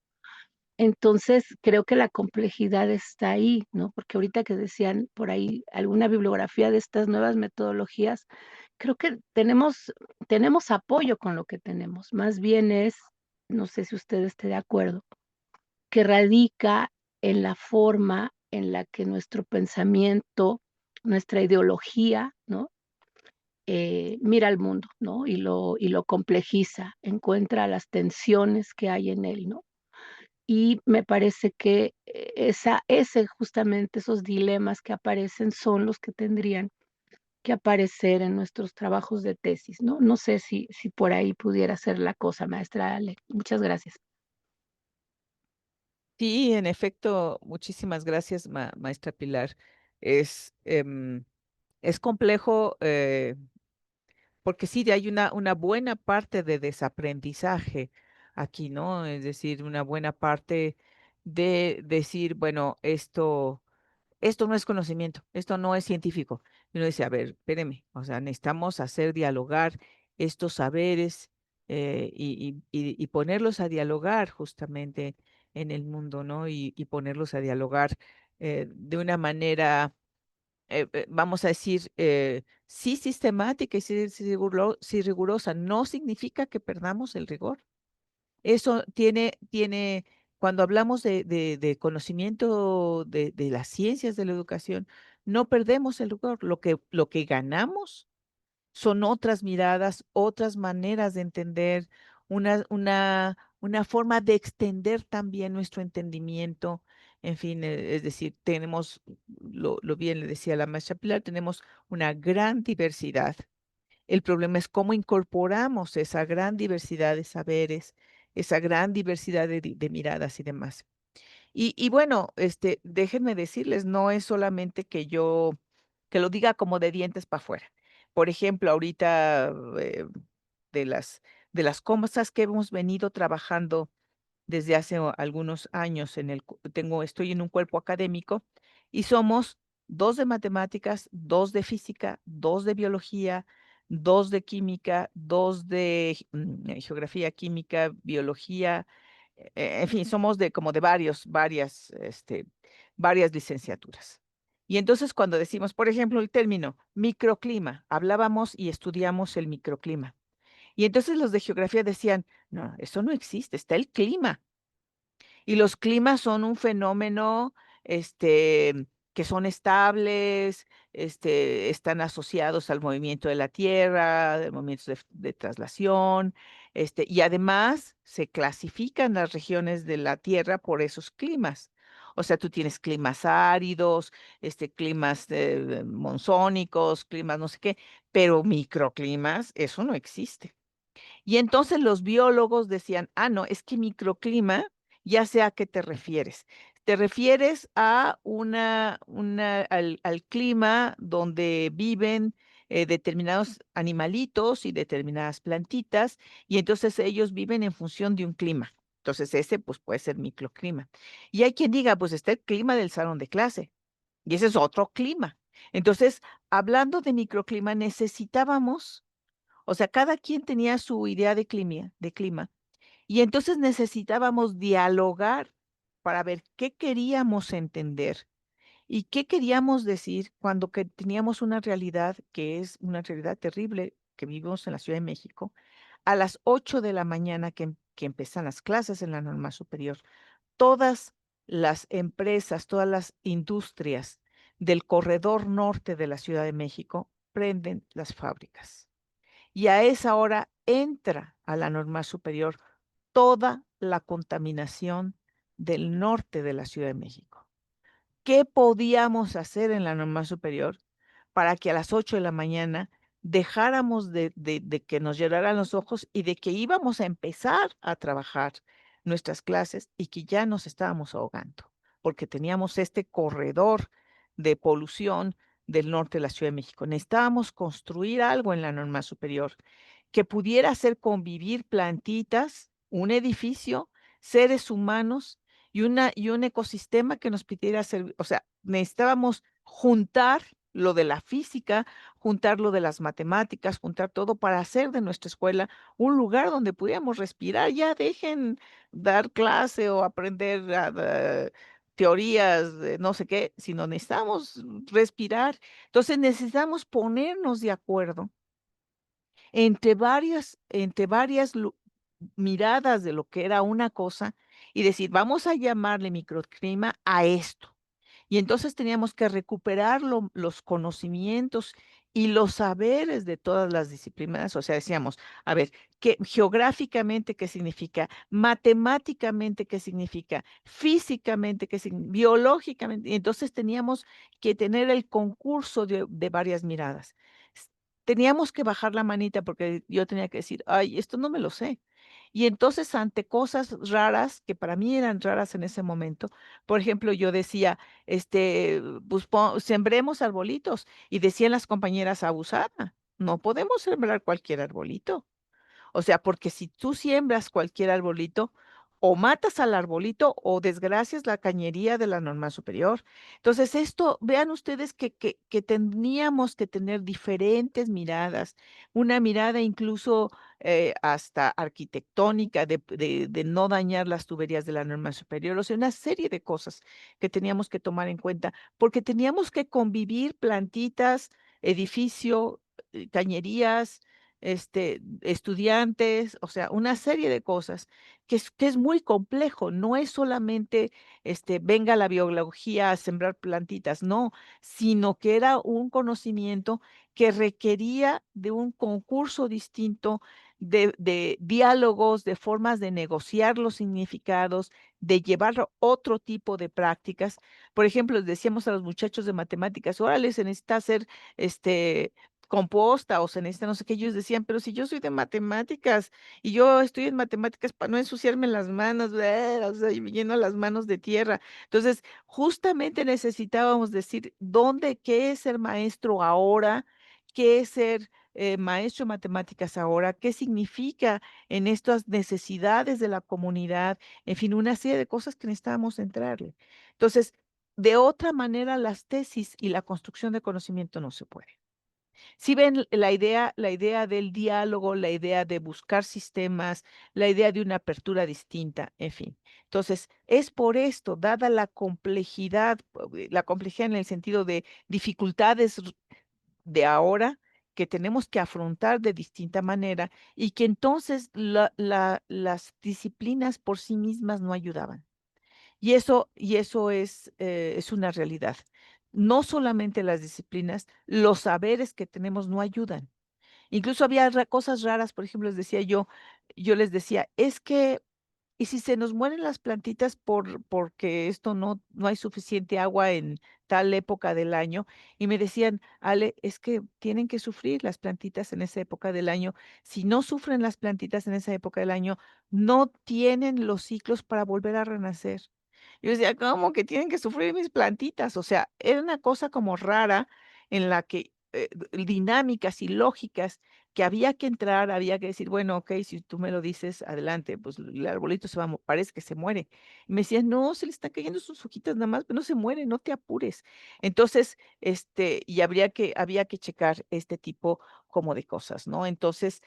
Entonces, creo que la complejidad está ahí, ¿no? Porque ahorita que decían por ahí alguna bibliografía de estas nuevas metodologías, creo que tenemos apoyo con lo que tenemos. Más bien es, no sé si usted esté de acuerdo, que radica en la forma en la que nuestro pensamiento, nuestra ideología, ¿no? Mira al mundo, ¿no? Y lo complejiza, encuentra las tensiones que hay en él, ¿no? Y me parece que justamente esos dilemas que aparecen son los que tendrían que aparecer en nuestros trabajos de tesis, ¿no? No sé si por ahí pudiera ser la cosa, maestra Ale. Muchas gracias. Sí, en efecto, muchísimas gracias, maestra Pilar. Es, es complejo, porque sí, hay una buena parte de desaprendizaje aquí, ¿no? Es decir, una buena parte de decir, bueno, esto no es conocimiento, esto no es científico. Y uno dice, a ver, espéreme, o sea, necesitamos hacer dialogar estos saberes, y ponerlos a dialogar justamente en el mundo, ¿no? Y ponerlos a dialogar de una manera vamos a decir, sí sistemática y sí rigurosa, no significa que perdamos el rigor. Eso cuando hablamos de conocimiento de las ciencias de la educación, no perdemos el rigor. Lo que ganamos son otras miradas, otras maneras de entender, una forma de extender también nuestro entendimiento. En fin, es decir, tenemos, lo bien le decía la maestra Pilar, tenemos una gran diversidad. El problema es cómo incorporamos esa gran diversidad de saberes, esa gran diversidad de miradas y demás. Y bueno, déjenme decirles, no es solamente que lo diga como de dientes para afuera. Por ejemplo, ahorita de las, de las cosas que hemos venido trabajando desde hace algunos años estoy en un cuerpo académico y somos 2 de matemáticas, 2 de física, 2 de biología, 2 de química, 2 de geografía, química, biología, en fin, somos de como de varias licenciaturas. Y entonces cuando decimos, por ejemplo, el término microclima, hablábamos y estudiamos el microclima. Y entonces los de geografía decían, no, eso no existe, está el clima. Y los climas son un fenómeno, que son estables, están asociados al movimiento de la Tierra, de movimientos de traslación, y además se clasifican las regiones de la Tierra por esos climas. O sea, tú tienes climas áridos, climas monzónicos, climas no sé qué, pero microclimas, eso no existe. Y entonces los biólogos decían, no, es que microclima, ya sé a qué te refieres. Te refieres a al clima donde viven determinados animalitos y determinadas plantitas, y entonces ellos viven en función de un clima. Entonces ese pues puede ser microclima. Y hay quien diga, pues está el clima del salón de clase, y ese es otro clima. Entonces, hablando de microclima, necesitábamos, o sea, cada quien tenía su idea de clima, y entonces necesitábamos dialogar para ver qué queríamos entender y qué queríamos decir cuando que teníamos una realidad que es una realidad terrible que vivimos en la Ciudad de México. A las 8 de la mañana que empiezan las clases en la normal superior, todas las empresas, todas las industrias del corredor norte de la Ciudad de México prenden las fábricas. Y a esa hora entra a la normal superior toda la contaminación del norte de la Ciudad de México. ¿Qué podíamos hacer en la normal superior para que a las 8 de la mañana dejáramos de que nos lloraran los ojos y de que íbamos a empezar a trabajar nuestras clases y que ya nos estábamos ahogando? Porque teníamos este corredor de polución del norte de la Ciudad de México. Necesitábamos construir algo en la normal superior que pudiera hacer convivir plantitas, un edificio, seres humanos y un ecosistema que nos pidiera servir. O sea, necesitábamos juntar lo de la física, juntar lo de las matemáticas, juntar todo para hacer de nuestra escuela un lugar donde pudiéramos respirar. Ya dejen dar clase o aprender teorías de no sé qué, sino necesitamos respirar. Entonces necesitamos ponernos de acuerdo entre varias miradas de lo que era una cosa y decir, vamos a llamarle microclima a esto. Y entonces teníamos que recuperar los conocimientos y los saberes de todas las disciplinas. O sea, decíamos, a ver, geográficamente qué significa, matemáticamente qué significa, físicamente qué significa, biológicamente. Y entonces teníamos que tener el concurso de varias miradas. Teníamos que bajar la manita porque yo tenía que decir, ay, esto no me lo sé. Y entonces ante cosas raras, que para mí eran raras en ese momento, por ejemplo, yo decía, pues sembremos arbolitos, y decían las compañeras, abusada, no podemos sembrar cualquier arbolito. O sea, porque si tú siembras cualquier arbolito, o matas al arbolito o desgracias la cañería de la norma superior. Entonces, esto, vean ustedes que teníamos que tener diferentes miradas, una mirada incluso hasta arquitectónica de no dañar las tuberías de la norma superior, o sea, una serie de cosas que teníamos que tomar en cuenta, porque teníamos que convivir plantitas, edificio, cañerías, estudiantes, o sea, una serie de cosas que es muy complejo, no es solamente venga la biología a sembrar plantitas, no, sino que era un conocimiento que requería de un concurso distinto, de diálogos, de formas de negociar los significados, de llevar otro tipo de prácticas. Por ejemplo, les decíamos a los muchachos de matemáticas, órale, se necesita hacer composta o se necesita no sé qué, ellos decían, pero si yo soy de matemáticas y yo estoy en matemáticas para no ensuciarme las manos, o sea, y me lleno las manos de tierra. Entonces, justamente necesitábamos decir dónde, qué es ser maestro ahora, qué es ser maestro de matemáticas ahora, qué significa en estas necesidades de la comunidad, en fin, una serie de cosas que necesitábamos entrarle. Entonces, de otra manera, las tesis y la construcción de conocimiento no se puede. Si ven la idea del diálogo, la idea de buscar sistemas, la idea de una apertura distinta, en fin. Entonces, es por esto, dada la complejidad en el sentido de dificultades de ahora, que tenemos que afrontar de distinta manera y que entonces las disciplinas por sí mismas no ayudaban. Y eso es una realidad. No solamente las disciplinas, los saberes que tenemos no ayudan. Incluso había cosas raras, por ejemplo, yo les decía, es que, ¿y si se nos mueren las plantitas porque esto no hay suficiente agua en tal época del año? Y me decían, Ale, es que tienen que sufrir las plantitas en esa época del año. Si no sufren las plantitas en esa época del año, no tienen los ciclos para volver a renacer. Yo decía, ¿cómo que tienen que sufrir mis plantitas? O sea, era una cosa como rara en la que dinámicas y lógicas que había que entrar, había que decir, bueno, ok, si tú me lo dices, adelante, pues el arbolito se va, parece que se muere. Y me decían, no, se le están cayendo sus hojitas nada más, pero no se muere, no te apures. Entonces, y había que checar este tipo como de cosas, ¿no? Entonces,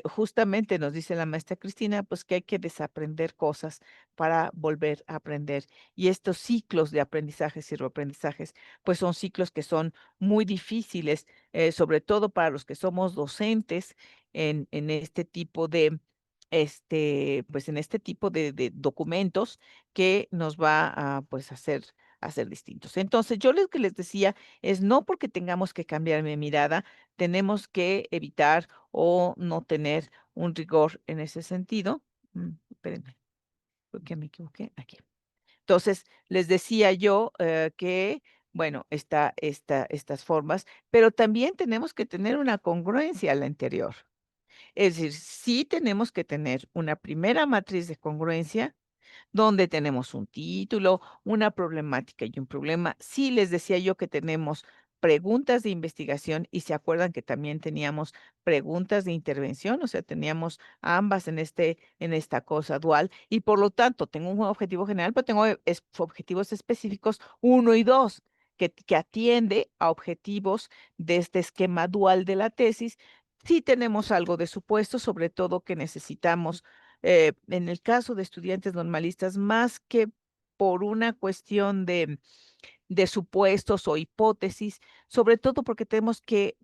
justamente nos dice la maestra Cristina, pues que hay que desaprender cosas para volver a aprender. Y estos ciclos de aprendizajes y reaprendizajes, pues son ciclos que son muy difíciles, sobre todo para los que somos docentes en este tipo de, pues en este tipo de documentos que nos va a, pues, hacer distintos. Entonces, yo lo que les decía es no porque tengamos que cambiar mi mirada, tenemos que evitar o no tener un rigor en ese sentido. Espérenme, porque me equivoqué aquí. Entonces, les decía yo que, bueno, estas formas, pero también tenemos que tener una congruencia a la anterior. Es decir, sí tenemos que tener una primera matriz de congruencia donde tenemos un título, una problemática y un problema. Sí, les decía yo que tenemos preguntas de investigación y se acuerdan que también teníamos preguntas de intervención, o sea, teníamos ambas en esta cosa dual y por lo tanto tengo un objetivo general, pero tengo objetivos específicos 1 y 2 que atiende a objetivos de este esquema dual de la tesis. Sí tenemos algo de supuesto, sobre todo que necesitamos en el caso de estudiantes normalistas, más que por una cuestión de supuestos o hipótesis, sobre todo porque tenemos que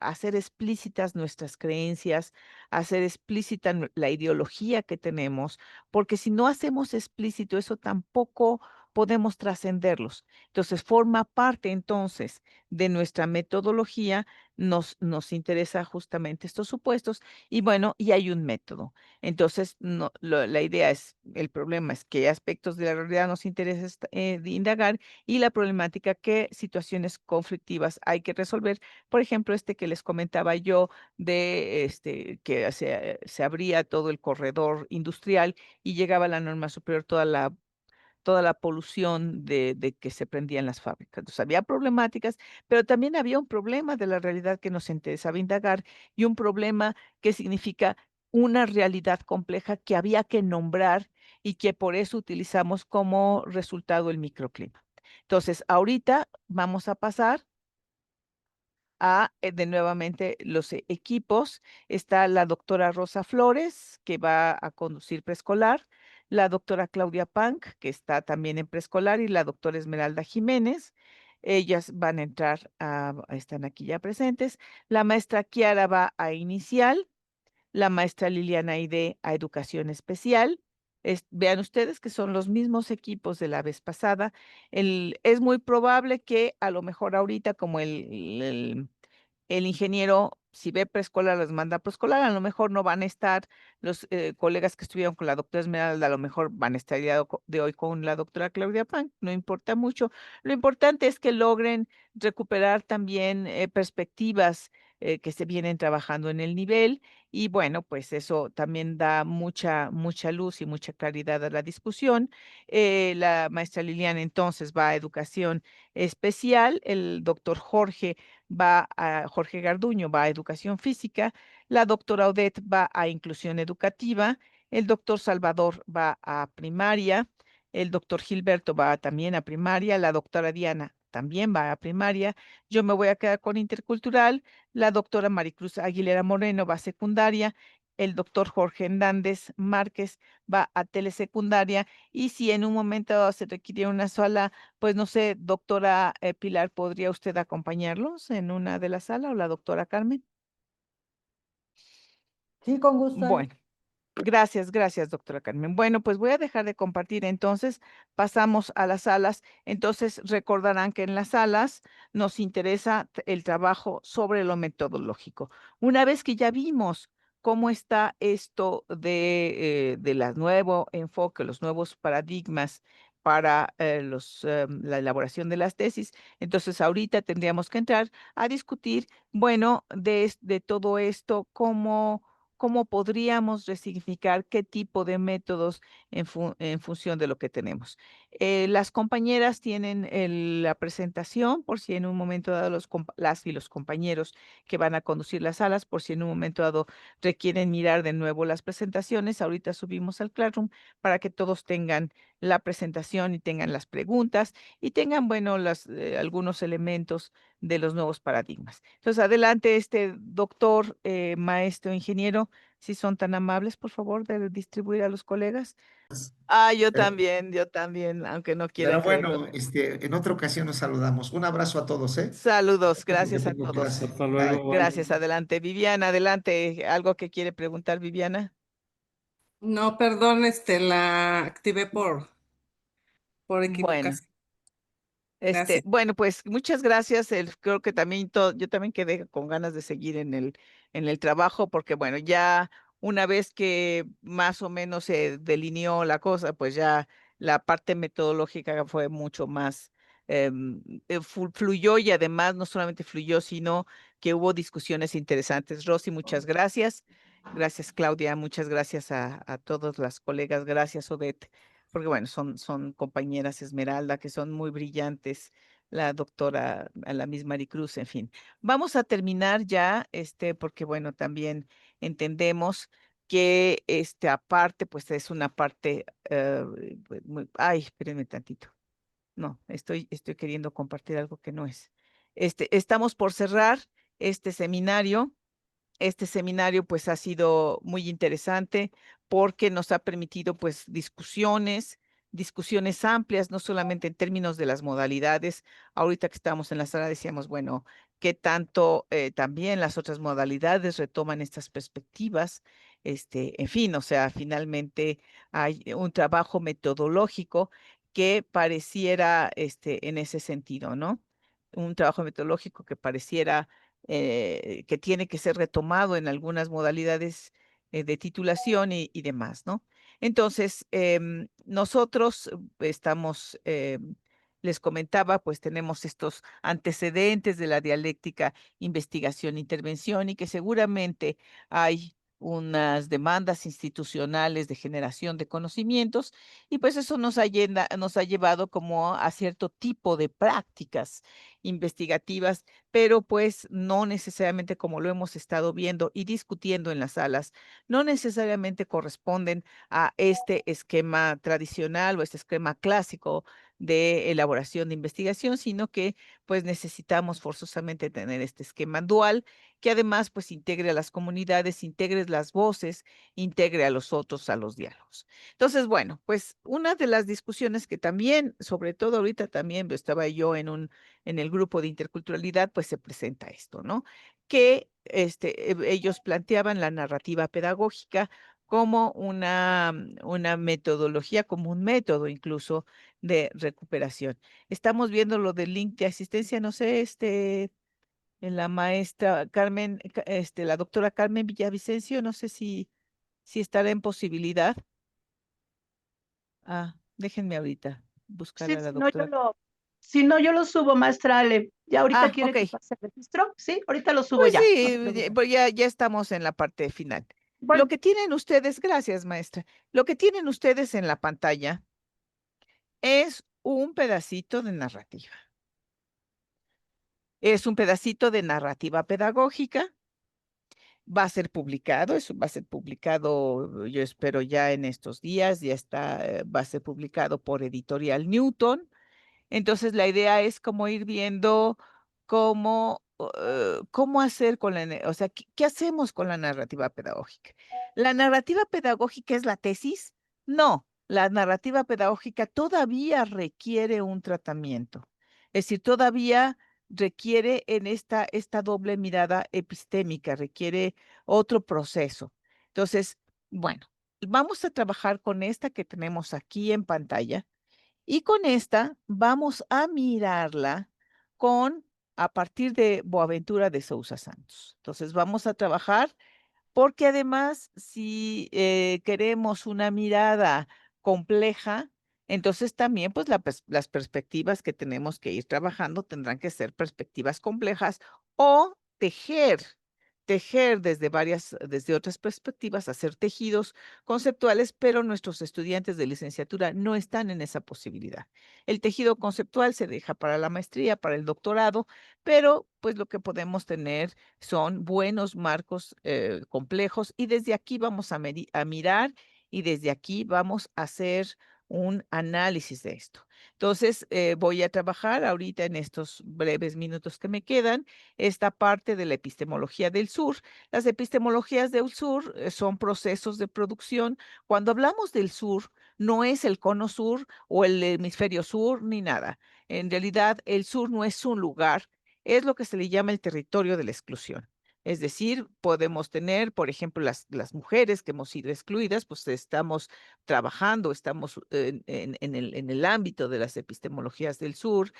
hacer explícitas nuestras creencias, hacer explícita la ideología que tenemos, porque si no hacemos explícito eso tampoco podemos trascenderlos. Entonces, forma parte entonces de nuestra metodología, nos interesa justamente estos supuestos y bueno, y hay un método. Entonces, no, la idea es, el problema es qué aspectos de la realidad nos interesa de indagar y la problemática, qué situaciones conflictivas hay que resolver. Por ejemplo, que les comentaba yo de que se abría todo el corredor industrial y llegaba a la norma superior toda la polución de que se prendían las fábricas. Entonces, había problemáticas, pero también había un problema de la realidad que nos interesaba indagar y un problema que significa una realidad compleja que había que nombrar y que por eso utilizamos como resultado el microclima. Entonces, ahorita vamos a pasar a de nuevamente los equipos. Está la doctora Rosa Flores, que va a conducir preescolar, la doctora Claudia Pank, que está también en preescolar, y la doctora Esmeralda Jiménez. Ellas van a entrar, están aquí ya presentes. La maestra Kiara va a inicial, la maestra Liliana Aide a educación especial. Vean ustedes que son los mismos equipos de la vez pasada. Es muy probable que a lo mejor ahorita, como el ingeniero, si ve preescolar, los manda a preescolar, a lo mejor no van a estar los colegas que estuvieron con la doctora Esmeralda, a lo mejor van a estar el día de hoy con la doctora Claudia Pan, no importa mucho. Lo importante es que logren recuperar también perspectivas que se vienen trabajando en el nivel, y bueno, pues eso también da mucha luz y mucha claridad a la discusión. La maestra Liliana entonces va a educación especial, el doctor Jorge Garduño va a educación física, la doctora Odette va a inclusión educativa, el doctor Salvador va a primaria, el doctor Gilberto va también a primaria, la doctora Diana también va a primaria, yo me voy a quedar con intercultural, la doctora Maricruz Aguilera Moreno va a secundaria, el doctor Jorge Hernández Márquez va a telesecundaria, y si en un momento dado se requiere una sola, pues no sé, doctora Pilar, ¿podría usted acompañarlos en una de las salas, o la doctora Carmen? Sí, con gusto. Bueno, gracias, doctora Carmen. Bueno, pues voy a dejar de compartir. Entonces, pasamos a las salas. Entonces, recordarán que en las salas nos interesa el trabajo sobre lo metodológico. Una vez que ya vimos cómo está esto de la nuevo enfoque, los nuevos paradigmas para la elaboración de las tesis, entonces ahorita tendríamos que entrar a discutir, bueno, de todo esto, cómo podríamos resignificar qué tipo de métodos en función de lo que tenemos. Las compañeras tienen la presentación, por si en un momento dado las y los compañeros que van a conducir las salas, por si en un momento dado requieren mirar de nuevo las presentaciones. Ahorita subimos al Classroom para que todos tengan la presentación y tengan las preguntas y tengan, bueno, algunos elementos de los nuevos paradigmas. Entonces, adelante, doctor, maestro, ingeniero, si son tan amables, por favor, de distribuir a los colegas. Yo también, aunque no quieran Pero creerlo. bueno, en otra ocasión nos saludamos. Un abrazo a todos, ¿eh? Saludos, Porque gracias a tengo todos. clase. Hasta Bye. luego, bye. Gracias, adelante. Viviana, adelante. ¿Algo que quiere preguntar, Viviana? No, perdón, la activé por Bueno. equivocación. Gracias. Bueno, pues muchas gracias. Creo que también yo también quedé con ganas de seguir en el trabajo, porque bueno, ya una vez que más o menos se delineó la cosa, pues ya la parte metodológica fue mucho más, fluyó, y además no solamente fluyó, sino que hubo discusiones interesantes. Rosy, muchas gracias. Gracias, Claudia. Muchas gracias a todas las colegas. Gracias, Odette, porque bueno, son compañeras, Esmeralda, que son muy brillantes, la doctora, a la misma Maricruz, en fin. Vamos a terminar ya, porque bueno, también entendemos que aparte, pues es una parte, pues, ay, espérenme tantito. No, estoy queriendo compartir algo que no es. Estamos por cerrar este seminario. Este seminario pues ha sido muy interesante porque nos ha permitido pues discusiones amplias, no solamente en términos de las modalidades. Ahorita que estamos en la sala decíamos, bueno, qué tanto también las otras modalidades retoman estas perspectivas. En fin, o sea, finalmente hay un trabajo metodológico que pareciera, en ese sentido, ¿no? Un trabajo metodológico que pareciera que tiene que ser retomado en algunas modalidades de titulación y demás, ¿no? Entonces, nosotros estamos, les comentaba, pues tenemos estos antecedentes de la dialéctica investigación-intervención, y que seguramente hay unas demandas institucionales de generación de conocimientos, y pues eso nos ha llevado como a cierto tipo de prácticas investigativas, pero pues no necesariamente, como lo hemos estado viendo y discutiendo en las salas, no necesariamente corresponden a este esquema tradicional o este esquema clásico de elaboración de investigación, sino que pues necesitamos forzosamente tener este esquema dual que además pues integre a las comunidades, integre las voces, integre a los otros a los diálogos. Entonces, bueno, pues una de las discusiones que también, sobre todo ahorita también estaba yo en el grupo de interculturalidad, pues se presenta esto, ¿no? Que ellos planteaban la narrativa pedagógica como una metodología, como un método incluso de recuperación. Estamos viendo lo del link de asistencia, no sé, en la maestra Carmen, la doctora Carmen Villavicencio, no sé si estará en posibilidad. Déjenme ahorita buscar Sí, a la doctora. si no, yo lo subo, maestra Ale. ¿Ya ahorita quiere Ok. que pase el registro? Sí, ahorita lo subo Pues ya. No se sí, preocupe. pues ya estamos en la parte final. Lo Bueno, que tienen ustedes, gracias, maestra. Lo que tienen ustedes en la pantalla es un pedacito de narrativa. Es un pedacito de narrativa pedagógica. Va a ser publicado, eso va a ser publicado, yo espero ya en estos días, ya está, va a ser publicado por Editorial Newton. Entonces, la idea es como ir viendo cómo hacer con o sea, ¿qué hacemos con la narrativa pedagógica? ¿La narrativa pedagógica es la tesis? No, la narrativa pedagógica todavía requiere un tratamiento. Es decir, todavía requiere en esta doble mirada epistémica, requiere otro proceso. Entonces, bueno, vamos a trabajar con esta que tenemos aquí en pantalla y con esta vamos a mirarla a partir de Boaventura de Sousa Santos. Entonces vamos a trabajar porque además si queremos una mirada compleja, entonces también pues las perspectivas que tenemos que ir trabajando tendrán que ser perspectivas complejas o tejer desde otras perspectivas, hacer tejidos conceptuales, pero nuestros estudiantes de licenciatura no están en esa posibilidad. El tejido conceptual se deja para la maestría, para el doctorado, pero pues lo que podemos tener son buenos marcos complejos y desde aquí vamos a mirar y desde aquí vamos a hacer un análisis de esto. Entonces, voy a trabajar ahorita en estos breves minutos que me quedan esta parte de la epistemología del sur. Las epistemologías del sur son procesos de producción. Cuando hablamos del sur, no es el cono sur o el hemisferio sur ni nada. En realidad, el sur no es un lugar, es lo que se le llama el territorio de la exclusión. Es decir, podemos tener, por ejemplo, las mujeres que hemos sido excluidas, pues estamos trabajando, estamos en el ámbito de las epistemologías del sur,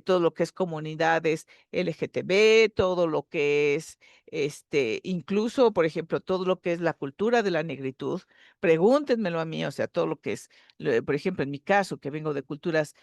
todo lo que es comunidades LGTB, todo lo que es, incluso, por ejemplo, todo lo que es la cultura de la negritud, pregúntenmelo a mí, o sea, todo lo que es, por ejemplo, en mi caso, que vengo de culturas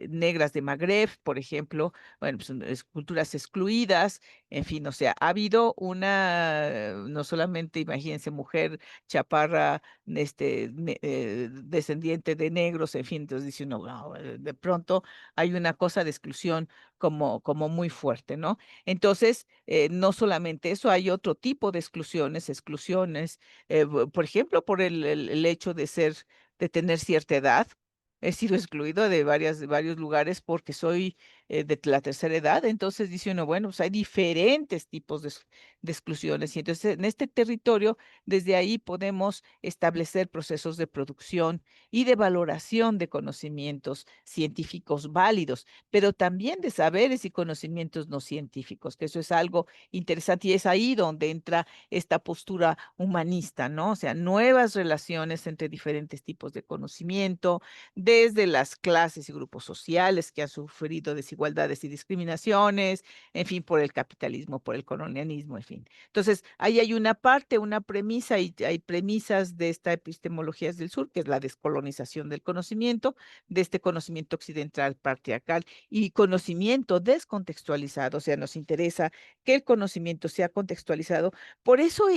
negras de Magreb, por ejemplo, bueno, pues culturas excluidas, en fin, o sea, ha habido no solamente, imagínense, mujer chaparra, descendiente de negros, en fin, entonces dice uno, "Wow", de pronto hay una cosa de exclusión como muy fuerte, ¿no? Entonces, no solamente eso, hay otro tipo de exclusiones, por ejemplo, por el hecho de tener cierta edad. He sido excluido de varios lugares porque soy de la tercera edad, entonces dice uno, bueno, pues hay diferentes tipos de exclusiones y entonces en este territorio, desde ahí podemos establecer procesos de producción y de valoración de conocimientos científicos válidos, pero también de saberes y conocimientos no científicos, que eso es algo interesante y es ahí donde entra esta postura humanista, ¿no? O sea, nuevas relaciones entre diferentes tipos de conocimiento, desde las clases y grupos sociales que han sufrido desigualdades y discriminaciones, en fin, por el capitalismo, por el colonialismo, en fin. fin. Entonces, ahí hay una parte, una premisa, y hay premisas de esta epistemología del sur, que es la descolonización del conocimiento, de este conocimiento occidental patriarcal y conocimiento descontextualizado, o sea, nos interesa que el conocimiento sea contextualizado. Por eso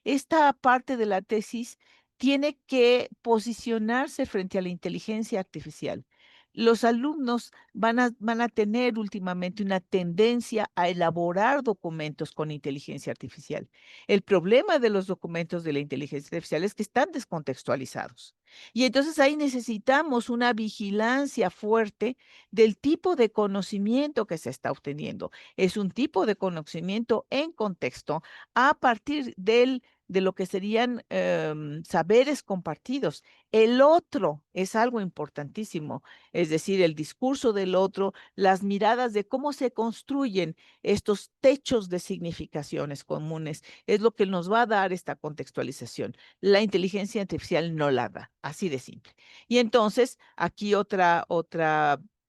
esta parte de la tesis tiene que posicionarse frente a la inteligencia artificial. Los alumnos van a tener últimamente una tendencia a elaborar documentos con inteligencia artificial. El problema de los documentos de la inteligencia artificial es que están descontextualizados. Y entonces ahí necesitamos una vigilancia fuerte del tipo de conocimiento que se está obteniendo. Es un tipo de conocimiento en contexto a partir de lo que serían saberes compartidos. El otro es algo importantísimo, es decir, el discurso del otro, las miradas de cómo se construyen estos techos de significaciones comunes, es lo que nos va a dar esta contextualización. La inteligencia artificial no la da, así de simple. Y entonces, aquí otra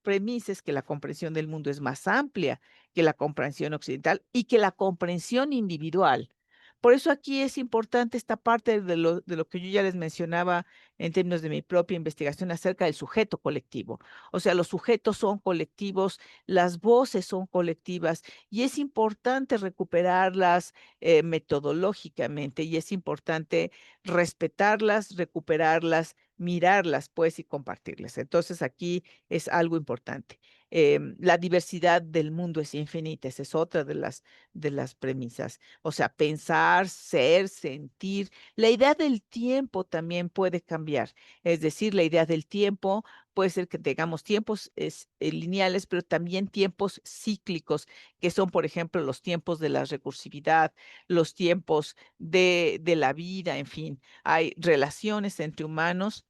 premisa es que la comprensión del mundo es más amplia que la comprensión occidental y que la comprensión individual. Por eso aquí es importante esta parte de lo que yo ya les mencionaba en términos de mi propia investigación acerca del sujeto colectivo. O sea, los sujetos son colectivos, las voces son colectivas y es importante recuperarlas metodológicamente y es importante respetarlas, recuperarlas, mirarlas, pues, y compartirlas. Entonces, aquí es algo importante. La diversidad del mundo es infinita, esa es otra de las premisas. O sea, pensar, ser, sentir. La idea del tiempo también puede cambiar. Es decir, la idea del tiempo puede ser que tengamos tiempos lineales, pero también tiempos cíclicos, que son, por ejemplo, los tiempos de la recursividad, los tiempos de la vida, en fin. Hay relaciones entre humanos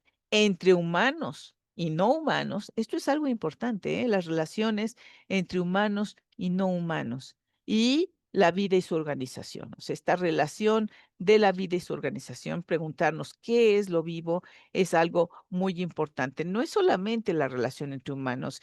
y no humanos. Esto es algo importante, ¿eh? Las relaciones entre humanos y no humanos. Y la vida y su organización. O sea, esta relación de la vida y su organización, preguntarnos qué es lo vivo, es algo muy importante. No es solamente la relación entre humanos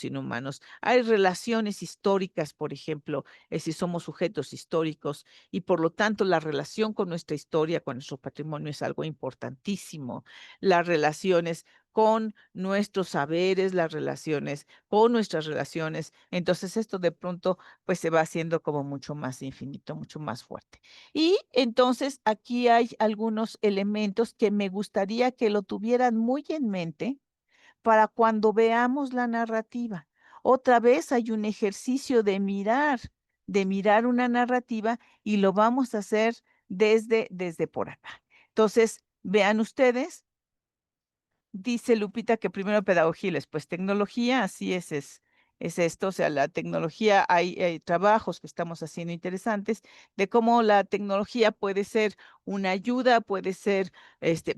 y no humanos. Hay relaciones históricas, por ejemplo, es decir, somos sujetos históricos y por lo tanto la relación con nuestra historia, con nuestro patrimonio es algo importantísimo. Las relaciones con nuestros saberes, las relaciones con nuestras relaciones. Entonces esto de pronto pues se va haciendo como mucho más infinito, mucho más fuerte. Y entonces aquí hay algunos elementos que me gustaría que lo tuvieran muy en mente para cuando veamos la narrativa. Otra vez hay un ejercicio de mirar una narrativa y lo vamos a hacer desde por acá. Entonces, vean ustedes. Dice Lupita que primero pedagogía y después tecnología, así es esto, o sea, la tecnología, hay trabajos que estamos haciendo interesantes de cómo la tecnología puede ser una ayuda, puede ser,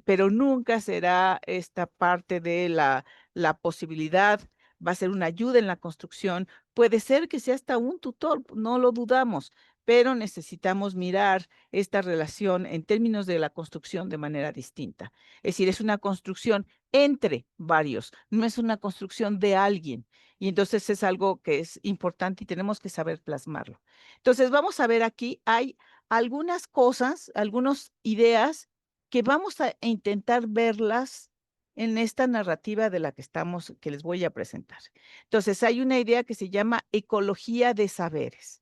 pero nunca será esta parte de la posibilidad, va a ser una ayuda en la construcción, puede ser que sea hasta un tutor, no lo dudamos, pero necesitamos mirar esta relación en términos de la construcción de manera distinta. Es decir, es una construcción entre varios, no es una construcción de alguien. Y entonces es algo que es importante y tenemos que saber plasmarlo. Entonces vamos a ver aquí, hay algunas cosas, algunas ideas que vamos a intentar verlas en esta narrativa de la que les voy a presentar. Entonces hay una idea que se llama ecología de saberes.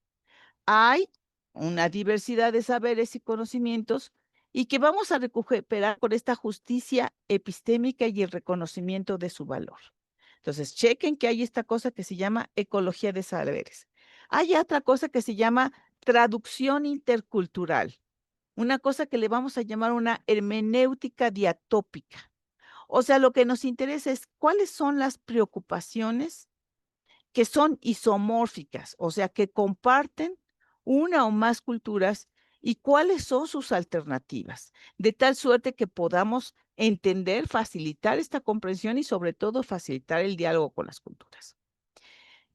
Hay una diversidad de saberes y conocimientos y que vamos a recuperar con esta justicia epistémica y el reconocimiento de su valor. Entonces, chequen que hay esta cosa que se llama ecología de saberes. Hay otra cosa que se llama traducción intercultural, una cosa que le vamos a llamar una hermenéutica diatópica. O sea, lo que nos interesa es cuáles son las preocupaciones que son isomórficas, o sea, que comparten una o más culturas y cuáles son sus alternativas, de tal suerte que podamos entender, facilitar esta comprensión y sobre todo facilitar el diálogo con las culturas.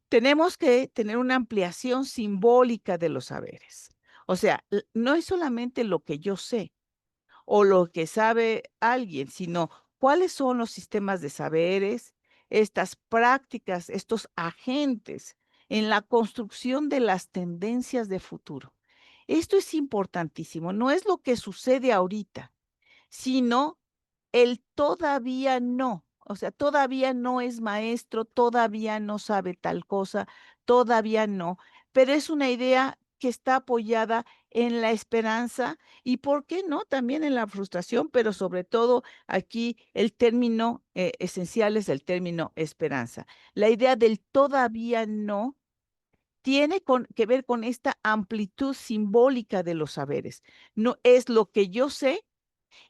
Tenemos que tener una ampliación simbólica de los saberes. O sea, no es solamente lo que yo sé o lo que sabe alguien, sino cuáles son los sistemas de saberes, estas prácticas, estos agentes en la construcción de las tendencias de futuro. Esto es importantísimo, no es lo que sucede ahorita, sino el todavía no. O sea, todavía no es maestro, todavía no sabe tal cosa, todavía no, pero es una idea que está apoyada en la esperanza y, ¿por qué no? También en la frustración, pero sobre todo aquí el término esencial es el término esperanza. La idea del todavía no tiene que ver con esta amplitud simbólica de los saberes. No es lo que yo sé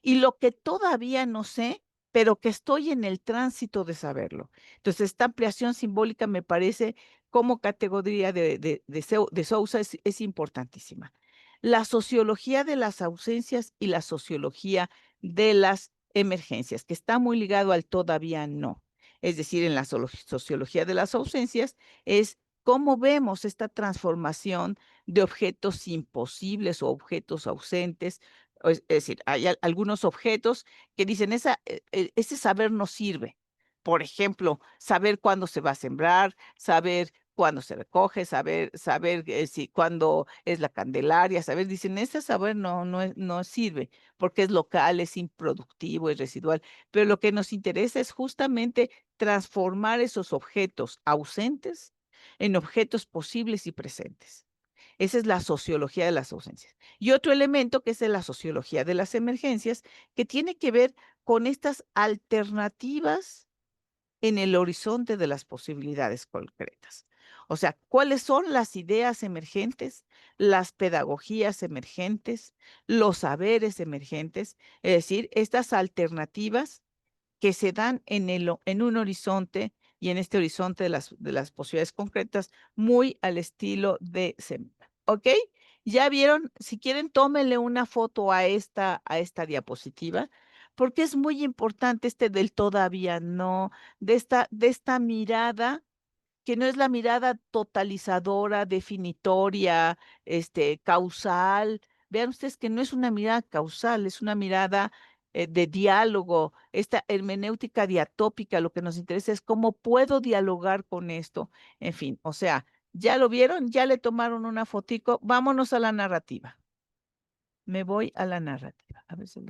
y lo que todavía no sé, pero que estoy en el tránsito de saberlo. Entonces, esta ampliación simbólica me parece como categoría de Sousa es importantísima. La sociología de las ausencias y la sociología de las emergencias, que está muy ligado al todavía no. Es decir, en la sociología de las ausencias es cómo vemos esta transformación de objetos imposibles o objetos ausentes. Es decir, hay algunos objetos que dicen, ese saber no sirve. Por ejemplo, saber cuándo se va a sembrar, saber cuándo se recoge, saber si cuándo es la Candelaria, dicen, ese saber no sirve porque es local, es improductivo, es residual. Pero lo que nos interesa es justamente transformar esos objetos ausentes en objetos posibles y presentes. Esa es la sociología de las ausencias. Y otro elemento que es la sociología de las emergencias, que tiene que ver con estas alternativas en el horizonte de las posibilidades concretas. O sea, ¿cuáles son las ideas emergentes, las pedagogías emergentes, los saberes emergentes? Es decir, estas alternativas que se dan en un horizonte y en este horizonte de las posibilidades concretas, muy al estilo de Semper. ¿Ok? Ya vieron, si quieren, tómenle una foto a esta diapositiva, porque es muy importante del todavía no, de esta mirada que no es la mirada totalizadora, definitoria, causal. Vean ustedes que no es una mirada causal, es una mirada de diálogo, esta hermenéutica diatópica. Lo que nos interesa es cómo puedo dialogar con esto. En fin, o sea, ¿ya lo vieron? ¿Ya le tomaron una fotico? Vámonos a la narrativa. Me voy a la narrativa. A ver si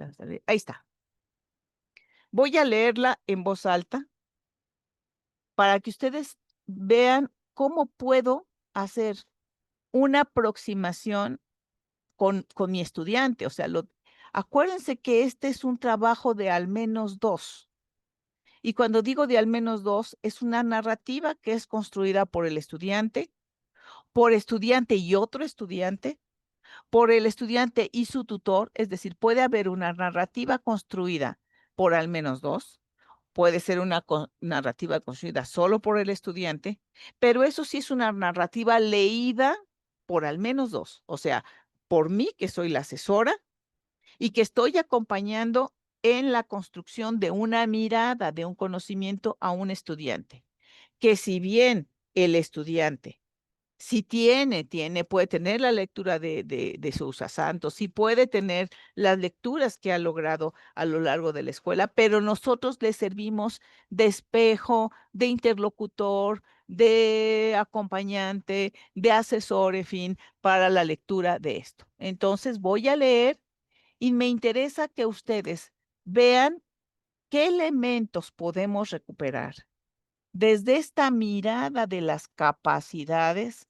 ahí está. Voy a leerla en voz alta para que ustedes vean cómo puedo hacer una aproximación con mi estudiante. O sea, acuérdense que este es un trabajo de al menos 2. Y cuando digo de al menos 2, es una narrativa que es construida por el estudiante, por estudiante y otro estudiante, por el estudiante y su tutor. Es decir, puede haber una narrativa construida por al menos 2. Puede ser una narrativa construida solo por el estudiante, pero eso sí es una narrativa leída por al menos 2. O sea, por mí, que soy la asesora y que estoy acompañando en la construcción de una mirada, de un conocimiento a un estudiante. Que si bien el estudiante si puede tener la lectura de Sousa Santos, sí puede tener las lecturas que ha logrado a lo largo de la escuela, pero nosotros le servimos de espejo, de interlocutor, de acompañante, de asesor, en fin, para la lectura de esto. Entonces voy a leer y me interesa que ustedes vean qué elementos podemos recuperar desde esta mirada de las capacidades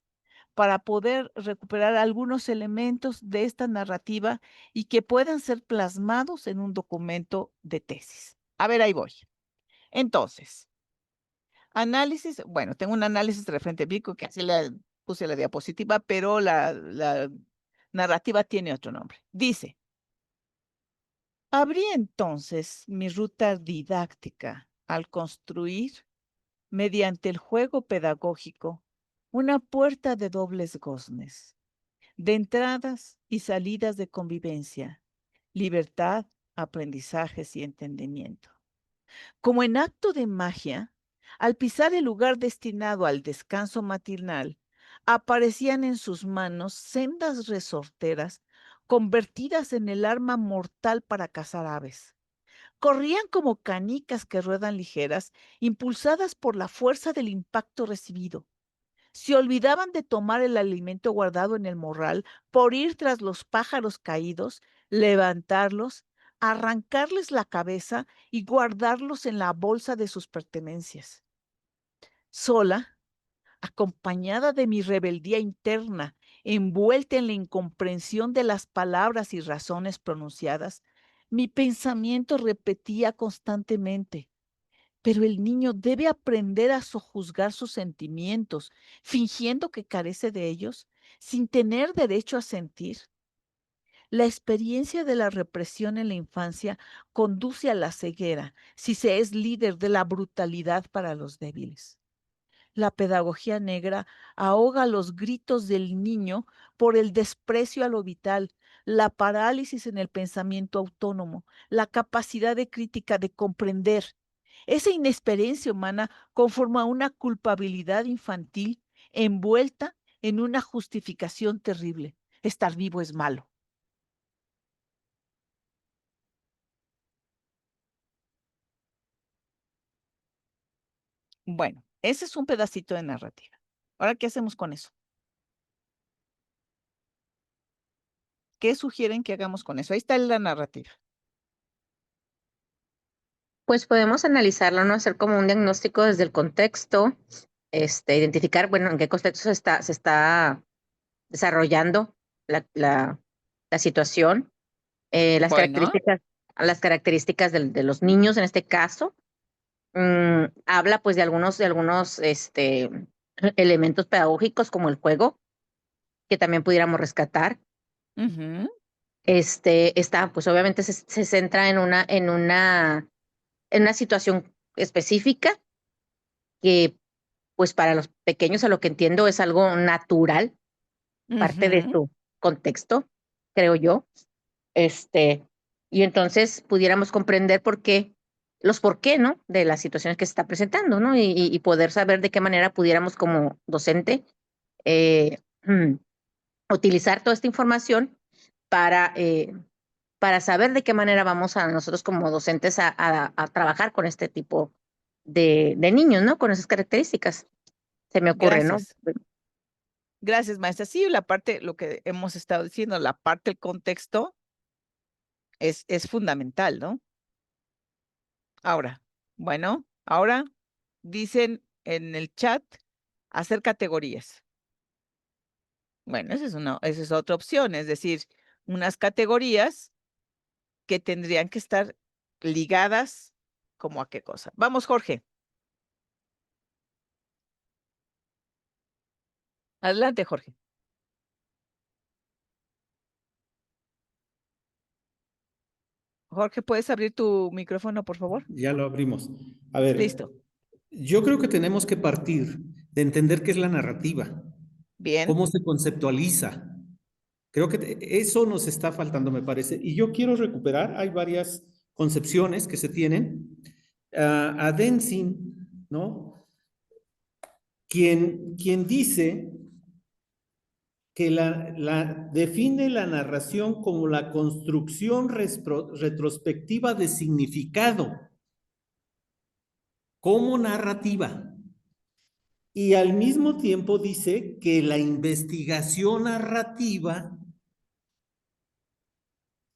para poder recuperar algunos elementos de esta narrativa y que puedan ser plasmados en un documento de tesis. A ver, ahí voy. Entonces, análisis, bueno, tengo un análisis de referente bíblico que así le puse la diapositiva, pero la narrativa tiene otro nombre. Dice, abrí entonces mi ruta didáctica al construir, mediante el juego pedagógico, una puerta de dobles goznes, de entradas y salidas de convivencia, libertad, aprendizajes y entendimiento. Como en acto de magia, al pisar el lugar destinado al descanso matinal, aparecían en sus manos sendas resorteras convertidas en el arma mortal para cazar aves. Corrían como canicas que ruedan ligeras, impulsadas por la fuerza del impacto recibido. Se olvidaban de tomar el alimento guardado en el morral por ir tras los pájaros caídos, levantarlos, arrancarles la cabeza y guardarlos en la bolsa de sus pertenencias. Sola, acompañada de mi rebeldía interna, envuelta en la incomprensión de las palabras y razones pronunciadas, mi pensamiento repetía constantemente: pero el niño debe aprender a sojuzgar sus sentimientos, fingiendo que carece de ellos, sin tener derecho a sentir. La experiencia de la represión en la infancia conduce a la ceguera si se es líder de la brutalidad para los débiles. La pedagogía negra ahoga los gritos del niño por el desprecio a lo vital, la parálisis en el pensamiento autónomo, la capacidad de crítica de comprender. Esa inexperiencia humana conforma una culpabilidad infantil envuelta en una justificación terrible. Estar vivo es malo. Bueno, ese es un pedacito de narrativa. Ahora, ¿qué hacemos con eso? ¿Qué sugieren que hagamos con eso? Ahí está la narrativa. Pues podemos analizarlo, ¿no? Hacer como un diagnóstico desde el contexto, identificar, bueno, en qué contexto se está desarrollando la situación, las Bueno, características de los niños en este caso. Habla pues de algunos elementos pedagógicos como el juego, que también pudiéramos rescatar. ujú, Pues obviamente se centra en una situación específica que pues para los pequeños, a lo que entiendo, es algo natural, parte de ujú. su contexto, creo yo. Y entonces pudiéramos comprender por qué, ¿no? De las situaciones que se está presentando, ¿no? Y poder saber de qué manera pudiéramos como docente eh, utilizar toda esta información para, eh, para saber de qué manera vamos a nosotros como docentes a trabajar con este tipo de niños, ¿no? Con esas características. Se me ocurre, ¿no? Gracias. Gracias, maestra. Sí, la parte, lo que hemos estado diciendo, la parte del contexto es fundamental, ¿no? Ahora, bueno, ahora dicen en el chat hacer categorías. Bueno, esa es otra opción, es decir, unas categorías que tendrían que estar ligadas como a qué cosa. Vamos, Jorge. Adelante, Jorge. Jorge, ¿puedes abrir tu micrófono, por favor? Ya lo abrimos. A ver, Listo. yo creo que tenemos que partir de entender qué es la narrativa, Bien. cómo se conceptualiza. Creo que eso nos está faltando, me parece. Y yo quiero recuperar, hay varias concepciones que se tienen. A Denzin, ¿no? Quien dice que define la narración como la construcción retrospectiva de significado, como narrativa. Y al mismo tiempo dice que la investigación narrativa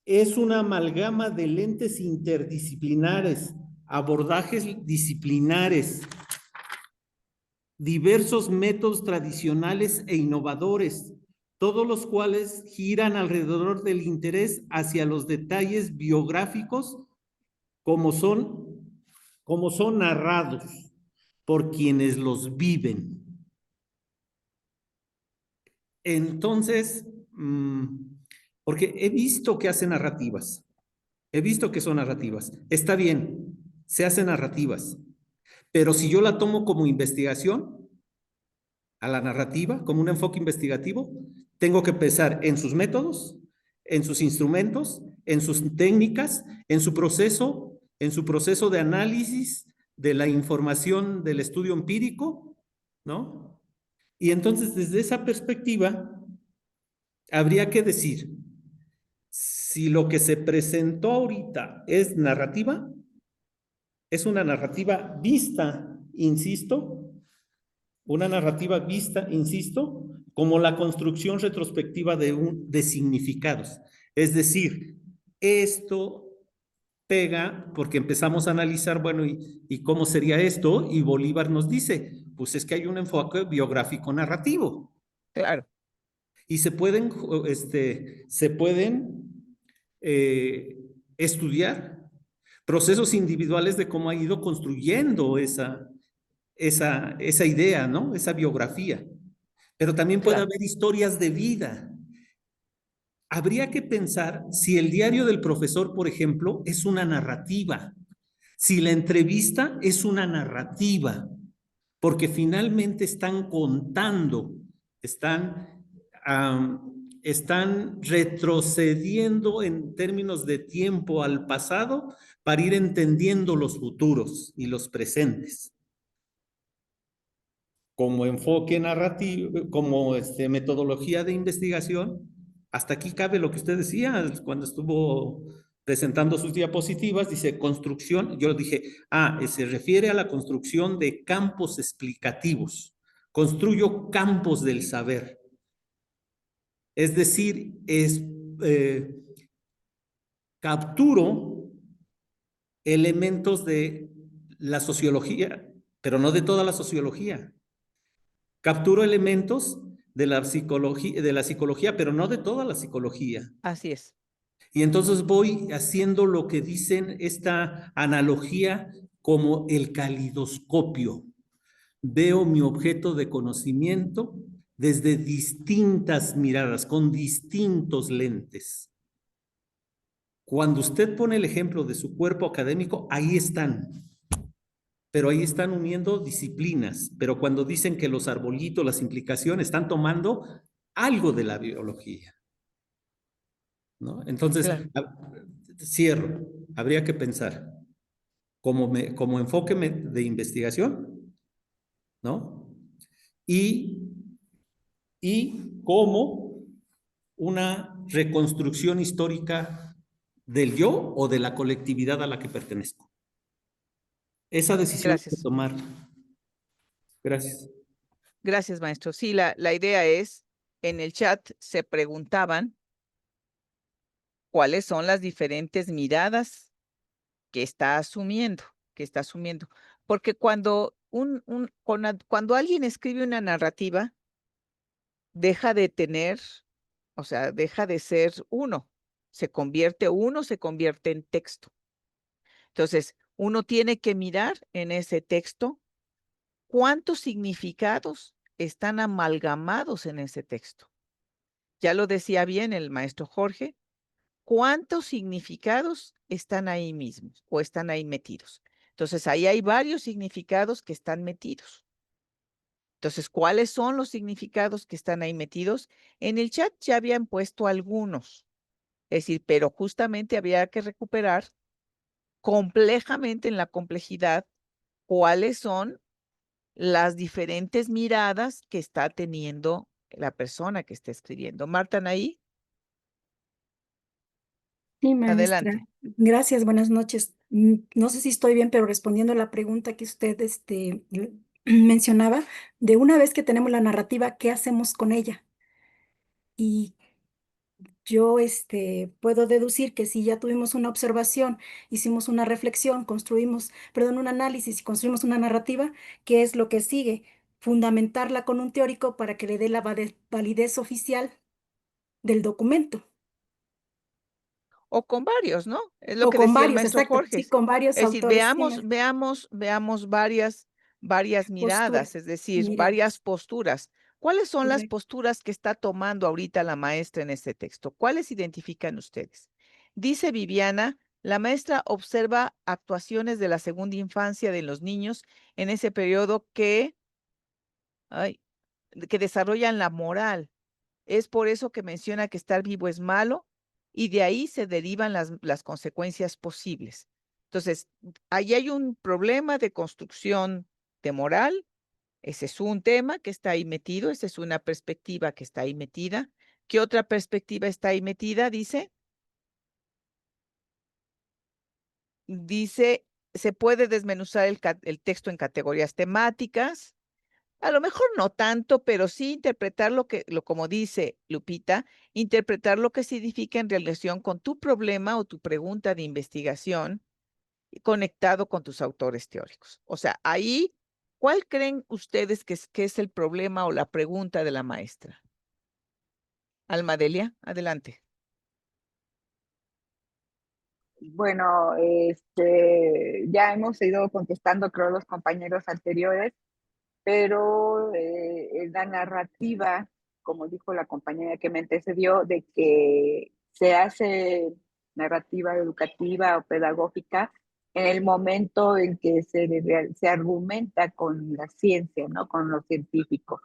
es una amalgama de lentes interdisciplinares, abordajes disciplinares, diversos métodos tradicionales e innovadores, todos los cuales giran alrededor del interés hacia los detalles biográficos como son narrados por quienes los viven. Entonces, porque he visto que hacen narrativas, he visto que son narrativas, está bien, se hacen narrativas, pero si yo la tomo como investigación, a la narrativa, como un enfoque investigativo, tengo que pensar en sus métodos, en sus instrumentos, en sus técnicas, en su proceso de análisis de la información del estudio empírico, ¿no? Y entonces, desde esa perspectiva, habría que decir, si lo que se presentó ahorita es narrativa, es una narrativa vista, insisto, Una narrativa vista, insisto, como la construcción retrospectiva de significados. Es decir, esto pega porque empezamos a analizar, bueno, ¿y cómo sería esto? Y Bolívar nos dice, pues es que hay un enfoque biográfico narrativo. Claro. Y se pueden estudiar procesos individuales de cómo ha ido construyendo esa idea, ¿no? Esa biografía. Pero también puede Claro. haber historias de vida. Habría que pensar si el diario del profesor, por ejemplo, es una narrativa, si la entrevista es una narrativa, porque finalmente están contando, están retrocediendo en términos de tiempo al pasado para ir entendiendo los futuros y los presentes. Como enfoque narrativo, como metodología de investigación, hasta aquí cabe lo que usted decía cuando estuvo presentando sus diapositivas, dice construcción, yo dije, se refiere a la construcción de campos explicativos, construyo campos del saber. Es decir, capturo elementos de la sociología, pero no de toda la sociología. Capturo elementos de la psicología, pero no de toda la psicología. Así es. Y entonces voy haciendo lo que dicen esta analogía como el calidoscopio. Veo mi objeto de conocimiento desde distintas miradas, con distintos lentes. Cuando usted pone el ejemplo de su cuerpo académico, ahí están. Pero ahí están uniendo disciplinas. Pero cuando dicen que los arbolitos, las implicaciones, están tomando algo de la biología, ¿no? Entonces, Claro. cierro. Habría que pensar como enfoque de investigación, ¿no? Y como una reconstrucción histórica del yo o de la colectividad a la que pertenezco. Esa decisión hay que Gracias. tomar. Gracias. Gracias, maestro. Sí, la idea es, en el chat se preguntaban cuáles son las diferentes miradas que está asumiendo, Porque cuando cuando alguien escribe una narrativa, deja de tener, o sea, deja de ser uno, se convierte en texto. Entonces, uno tiene que mirar en ese texto cuántos significados están amalgamados en ese texto. Ya lo decía bien el maestro Jorge, ¿cuántos significados están ahí mismos o están ahí metidos? Entonces, ahí hay varios significados que están metidos. Entonces, ¿cuáles son los significados que están ahí metidos? En el chat ya habían puesto algunos. Es decir, pero justamente había que recuperar complejamente en la complejidad cuáles son las diferentes miradas que está teniendo la persona que está escribiendo. Marta, ahí. Sí, maestra. Adelante. Gracias, buenas noches. No sé si estoy bien, pero respondiendo a la pregunta que usted mencionaba, de una vez que tenemos la narrativa, ¿qué hacemos con ella? Y yo puedo deducir que si ya tuvimos una observación, hicimos una reflexión, un análisis y construimos una narrativa, ¿qué es lo que sigue? Fundamentarla con un teórico para que le dé la validez oficial del documento. O con varios, ¿no? Es lo O que con decía el varios, maestro exacto. Jorge. Sí, con varios Es decir, autores. veamos varias miradas, Posturas. es decir, Miradas. varias posturas. ¿Cuáles son las Correcto. posturas que está tomando ahorita la maestra en este texto? ¿Cuáles identifican ustedes? Dice Viviana, la maestra observa actuaciones de la segunda infancia de los niños en ese periodo que desarrollan la moral. Es por eso que menciona que estar vivo es malo y de ahí se derivan las consecuencias posibles. Entonces, ahí hay un problema de construcción de moral. Ese es un tema que está ahí metido, esa es una perspectiva que está ahí metida. ¿Qué otra perspectiva está ahí metida? Dice, se puede desmenuzar el texto en categorías temáticas. A lo mejor no tanto, pero sí interpretar como dice Lupita, interpretar lo que significa en relación con tu problema o tu pregunta de investigación conectado con tus autores teóricos. O sea, ahí, ¿cuál creen ustedes que es el problema o la pregunta de la maestra? Almadelia, adelante. Bueno, ya hemos ido contestando, creo, los compañeros anteriores, pero la narrativa, como dijo la compañera que me antecedió, de que se hace narrativa educativa o pedagógica en el momento en que se argumenta con la ciencia, ¿no? Con lo científico.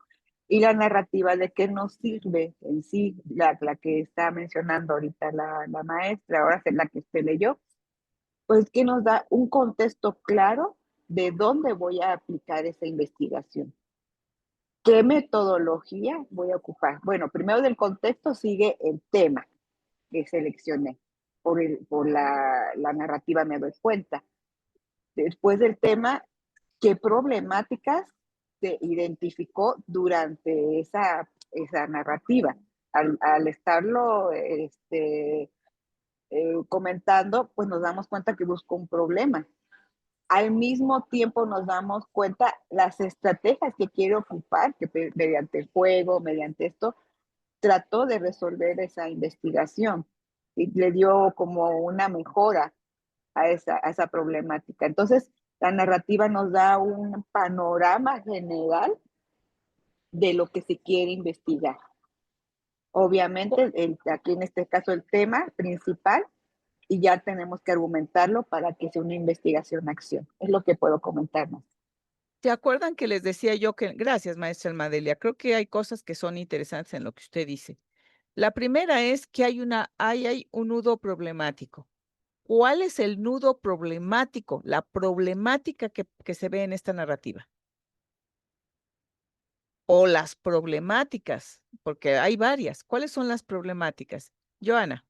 Y la narrativa de qué nos sirve en sí, la que está mencionando ahorita la maestra, ahora es la que usted leyó, pues que nos da un contexto claro de dónde voy a aplicar esa investigación. ¿Qué metodología voy a ocupar? Bueno, primero del contexto sigue el tema que seleccioné. Por la narrativa me doy cuenta. Después del tema, ¿qué problemáticas se identificó durante esa narrativa? Al estarlo comentando, pues nos damos cuenta que busco un problema. Al mismo tiempo nos damos cuenta las estrategias que quiere ocupar, que mediante el juego, mediante esto, trató de resolver esa investigación y le dio como una mejora a esa problemática. Entonces, la narrativa nos da un panorama general de lo que se quiere investigar. Obviamente, aquí en este caso el tema principal, y ya tenemos que argumentarlo para que sea una investigación-acción. Es lo que puedo comentarnos. ¿Se acuerdan que les decía yo que, gracias, maestra Almadelia, creo que hay cosas que son interesantes en lo que usted dice? La primera es que hay un nudo problemático. ¿Cuál es el nudo problemático, la problemática que se ve en esta narrativa? O las problemáticas, porque hay varias. ¿Cuáles son las problemáticas? Joana.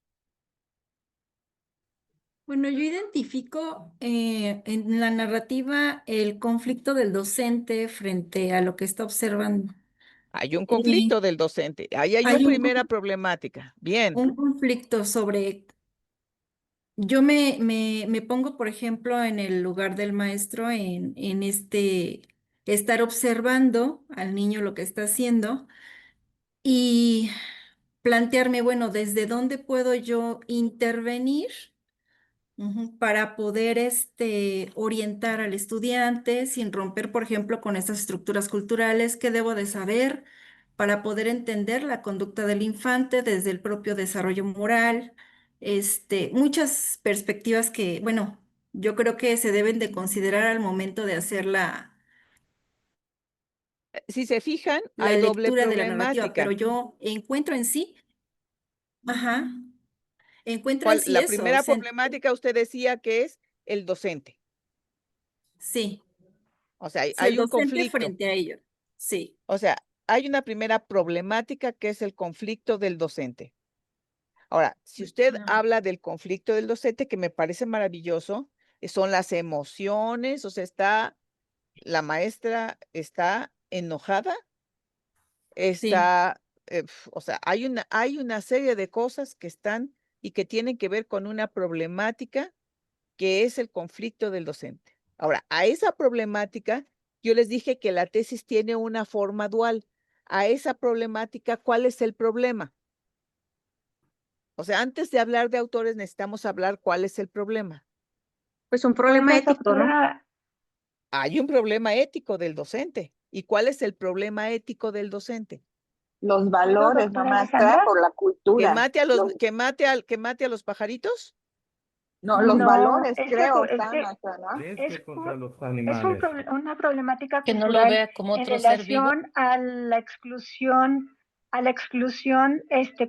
Bueno, yo identifico en la narrativa el conflicto del docente frente a lo que está observando. Hay un conflicto del docente. Ahí hay una primera problemática. Bien. Un conflicto sobre... Yo me pongo, por ejemplo, en el lugar del maestro, en estar observando al niño lo que está haciendo y plantearme, bueno, ¿desde dónde puedo yo intervenir? Para poder orientar al estudiante sin romper, por ejemplo, con estas estructuras culturales que debo de saber para poder entender la conducta del infante desde el propio desarrollo moral, muchas perspectivas que, bueno, yo creo que se deben de considerar al momento de hacer Si se fijan, la hay doble lectura de la narrativa, pero problemática. yo encuentro en sí, encuentro en sí La eso, primera o sea, problemática usted decía que es el docente. sí. O sea, Sí, hay el un docente conflicto. frente a ello, sí. O sea, hay una primera problemática que es el conflicto del docente. Ahora, si usted habla del conflicto del docente, que me parece maravilloso, son las emociones, o sea, la maestra está enojada, está, o sea, hay una serie de cosas que están y que tienen que ver con una problemática que es el conflicto del docente. Ahora, a esa problemática, yo les dije que la tesis tiene una forma dual. A esa problemática, ¿cuál es el problema? O sea, antes de hablar de autores, necesitamos hablar cuál es el problema. Pues un problema ético, ¿no? Hay un problema ético del docente. ¿Y cuál es el problema ético del docente? Los valores, no, maestra, por la cultura. ¿Que mate a los pajaritos? No, los valores, es creo, que- es están, que- maestra, ¿no? Contra los Es animales. una problemática Que no lo cultural vea como en otro ser vivo. relación a la exclusión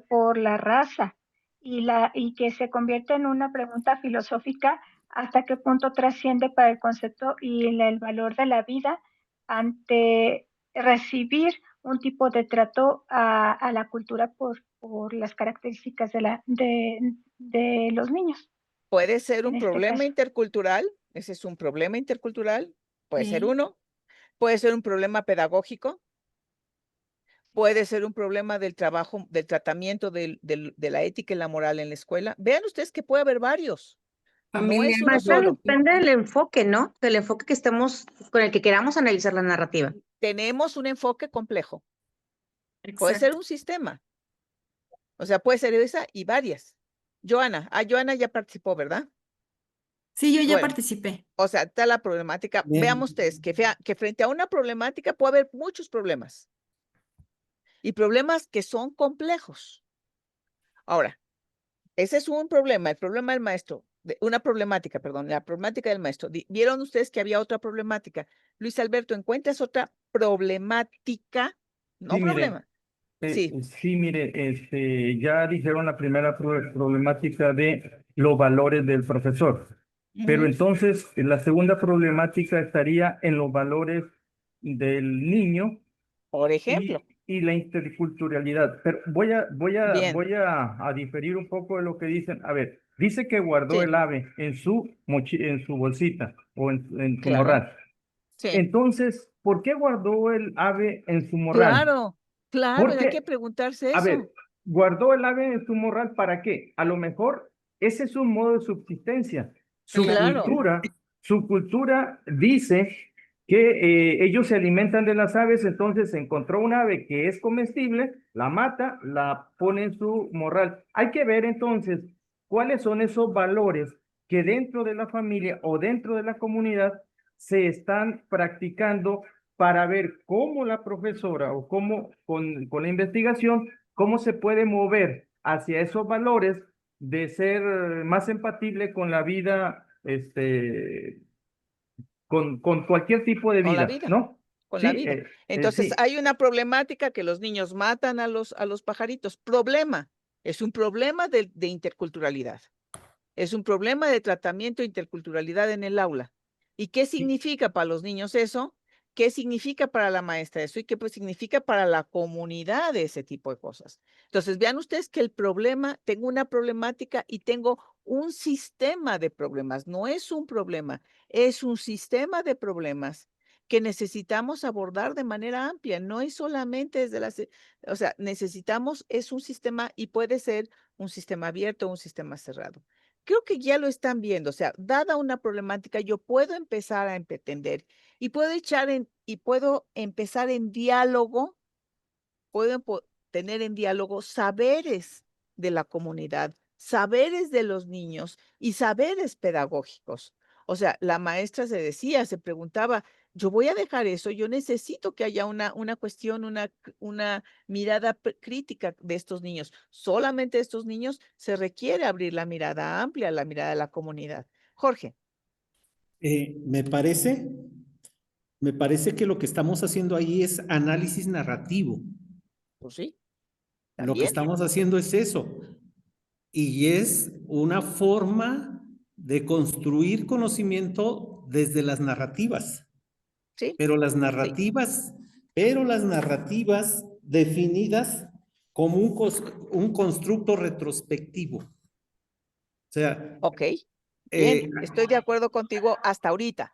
por la raza y que se convierte en una pregunta filosófica hasta qué punto trasciende para el concepto y el valor de la vida ante recibir un tipo de trato a la cultura por las características de los niños. Puede ser En un este problema caso. intercultural. Ese es un problema intercultural. Puede ser Sí. uno. puede ser un problema pedagógico, puede ser un problema del trabajo, del tratamiento de la ética y la moral en la escuela. Vean ustedes que puede haber varios. No es uno Maestra, solo. depende del enfoque, ¿no? Del enfoque que estemos, con el que queramos analizar la narrativa. Tenemos un enfoque complejo. Puede ser Exacto. un sistema. O sea, puede ser esa y varias. Joana, Joana ya participó, ¿verdad? Sí, yo ya Bueno, participé. o sea, está la problemática. Bien. Veamos ustedes que frente a una problemática puede haber muchos problemas. Y problemas que son complejos. Ahora, ese es un problema, el problema del maestro, una problemática, perdón, la problemática del maestro. ¿Vieron ustedes que había otra problemática? Luis Alberto, ¿encuentras otra problemática? No Sí, mire, problema. Sí. sí, mire, ya dijeron la primera problemática de los valores del profesor, pero Ujú. entonces la segunda problemática estaría en los valores del niño Por ejemplo. y la interculturalidad. Pero voy Bien. a diferir un poco de lo que dicen. A ver, dice que guardó Sí. el ave en su bolsita o en su Claro. morral. Sí. Entonces, ¿por qué guardó el ave en su morral? Claro, claro, hay que Porque, preguntarse a ver, eso. guardó el ave en su morral ¿para qué? A lo mejor ese es un modo de subsistencia. Claro. Su cultura dice que ellos se alimentan de las aves, entonces encontró un ave que es comestible, la mata, la pone en su morral. Hay que ver entonces cuáles son esos valores que dentro de la familia o dentro de la comunidad se están practicando para ver cómo la profesora o cómo con la investigación, cómo se puede mover hacia esos valores de ser más empatible con la vida, con cualquier tipo de Con la vida, vida. ¿no? Con Sí, la vida. Entonces, sí. hay una problemática que los niños matan a los pajaritos. Problema. Es un problema de interculturalidad. Es un problema de tratamiento de interculturalidad en el aula. ¿Y qué significa para los niños eso? ¿Qué significa para la maestra eso? ¿Y qué pues significa para la comunidad de ese tipo de cosas? Entonces, vean ustedes que el problema, tengo una problemática y tengo un sistema de problemas. No es un problema, es un sistema de problemas que necesitamos abordar de manera amplia. No es solamente desde o sea, necesitamos, es un sistema y puede ser un sistema abierto o un sistema cerrado. Creo que ya lo están viendo, o sea, dada una problemática, yo puedo empezar a entender y puedo empezar en diálogo, tener en diálogo saberes de la comunidad, saberes de los niños y saberes pedagógicos. O sea, la maestra se preguntaba, yo voy a dejar eso, yo necesito que haya una cuestión, una mirada crítica de estos niños. Solamente de estos niños se requiere abrir la mirada amplia, la mirada de la comunidad. Jorge. Me parece que lo que estamos haciendo ahí es análisis narrativo. Pues sí. Lo que estamos haciendo es eso. Y es una forma de construir conocimiento desde las narrativas. Sí. Pero las narrativas definidas como un constructo retrospectivo. O sea. Ok. Bien, estoy de acuerdo contigo hasta ahorita.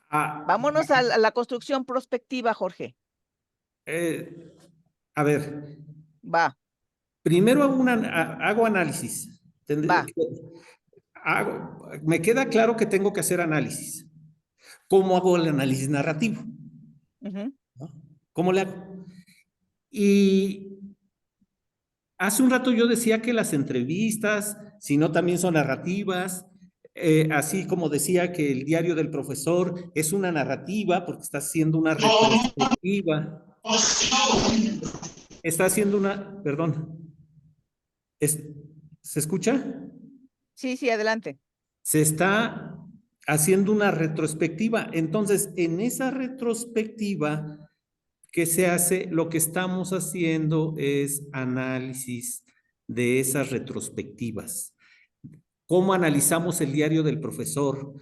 Vámonos a la construcción prospectiva, Jorge. A ver. Va. Primero hago análisis. Me queda claro que tengo que hacer análisis. ¿Cómo hago el análisis narrativo? Uh-huh. ¿Cómo le hago? Y hace un rato yo decía que las entrevistas, si no también son narrativas, así como decía que el diario del profesor es una narrativa porque está haciendo una retrospectiva. Está haciendo una, perdón. ¿Se escucha? Sí, adelante. Se está haciendo una retrospectiva. Entonces, en esa retrospectiva que se hace, lo que estamos haciendo es análisis de esas retrospectivas. ¿Cómo analizamos el diario del profesor?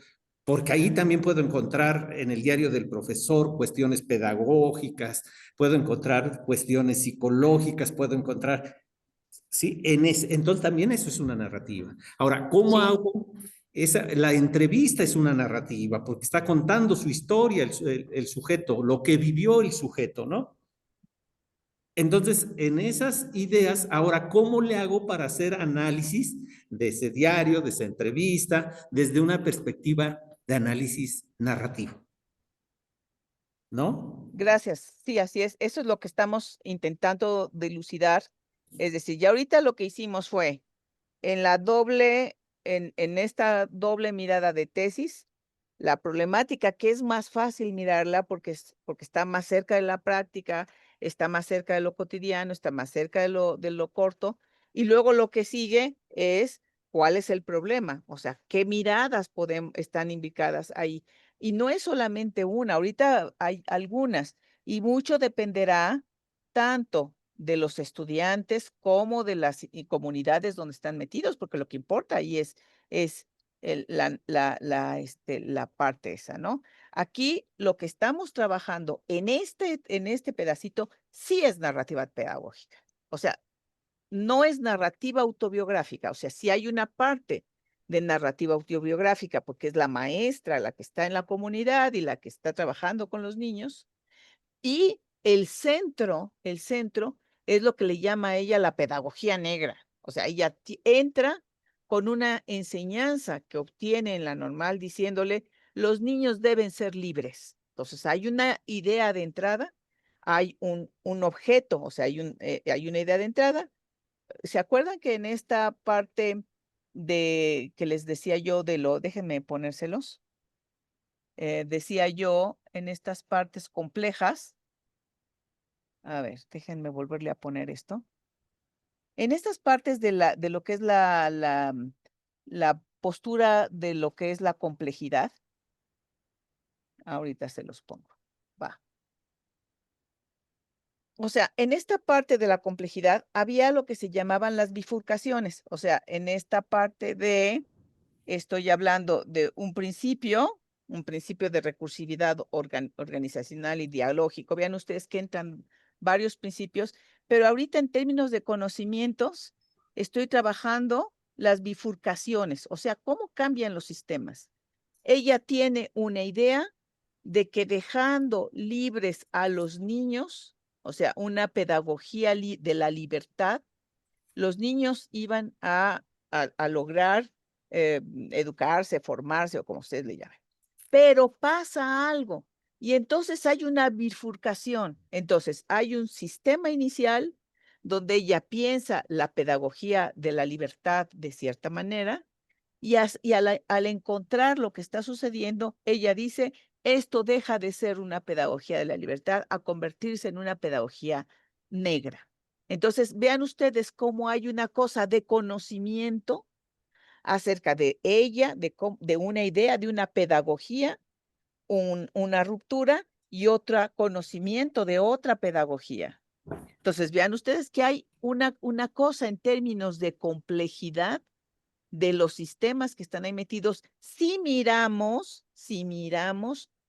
Porque ahí también puedo encontrar en el diario del profesor cuestiones pedagógicas, puedo encontrar cuestiones psicológicas, puedo encontrar... Sí, entonces también eso es una narrativa. Ahora, ¿cómo hago La entrevista es una narrativa porque está contando su historia, el sujeto, lo que vivió el sujeto, ¿no? Entonces, en esas ideas, ahora, ¿cómo le hago para hacer análisis de ese diario, de esa entrevista, desde una perspectiva de análisis narrativo? ¿No? Gracias. Sí, así es. Eso es lo que estamos intentando dilucidar. Es decir, ya ahorita lo que hicimos fue en esta doble mirada de tesis, la problemática que es más fácil mirarla porque está más cerca de la práctica, está más cerca de lo cotidiano, está más cerca de lo corto, y luego lo que sigue es cuál es el problema, o sea, qué miradas están indicadas ahí. Y no es solamente una, ahorita hay algunas, y mucho dependerá tanto de los estudiantes como de las comunidades donde están metidos, porque lo que importa ahí es la parte esa, ¿no? Aquí lo que estamos trabajando en este pedacito sí es narrativa pedagógica. O sea, no es narrativa autobiográfica. O sea, sí hay una parte de narrativa autobiográfica porque es la maestra la que está en la comunidad y la que está trabajando con los niños. Y el centro es lo que le llama a ella la pedagogía negra. O sea, ella entra con una enseñanza que obtiene en la normal diciéndole, los niños deben ser libres. Entonces, hay una idea de entrada, hay un objeto, o sea, hay una idea de entrada. ¿Se acuerdan que en esta parte que les decía yo déjenme ponérselos, decía yo en estas partes complejas, a ver, déjenme volverle a poner esto. En estas partes de lo que es la postura de lo que es la complejidad, ahorita se los pongo, va. O sea, en esta parte de la complejidad había lo que se llamaban las bifurcaciones. O sea, en esta parte estoy hablando de un principio de recursividad organizacional y dialógico. Vean ustedes que entran varios principios, pero ahorita en términos de conocimientos, estoy trabajando las bifurcaciones, o sea, cómo cambian los sistemas. Ella tiene una idea de que dejando libres a los niños, o sea, una pedagogía de la libertad, los niños iban a lograr educarse, formarse o como ustedes le llamen. Pero pasa algo y entonces hay una bifurcación. Entonces hay un sistema inicial donde ella piensa la pedagogía de la libertad de cierta manera y al encontrar lo que está sucediendo, ella dice, esto deja de ser una pedagogía de la libertad a convertirse en una pedagogía negra. Entonces, vean ustedes cómo hay una cosa de conocimiento acerca de ella, de una idea, de una pedagogía, una ruptura y otro conocimiento de otra pedagogía. Entonces, vean ustedes que hay una cosa en términos de complejidad de los sistemas que están ahí metidos, si miramos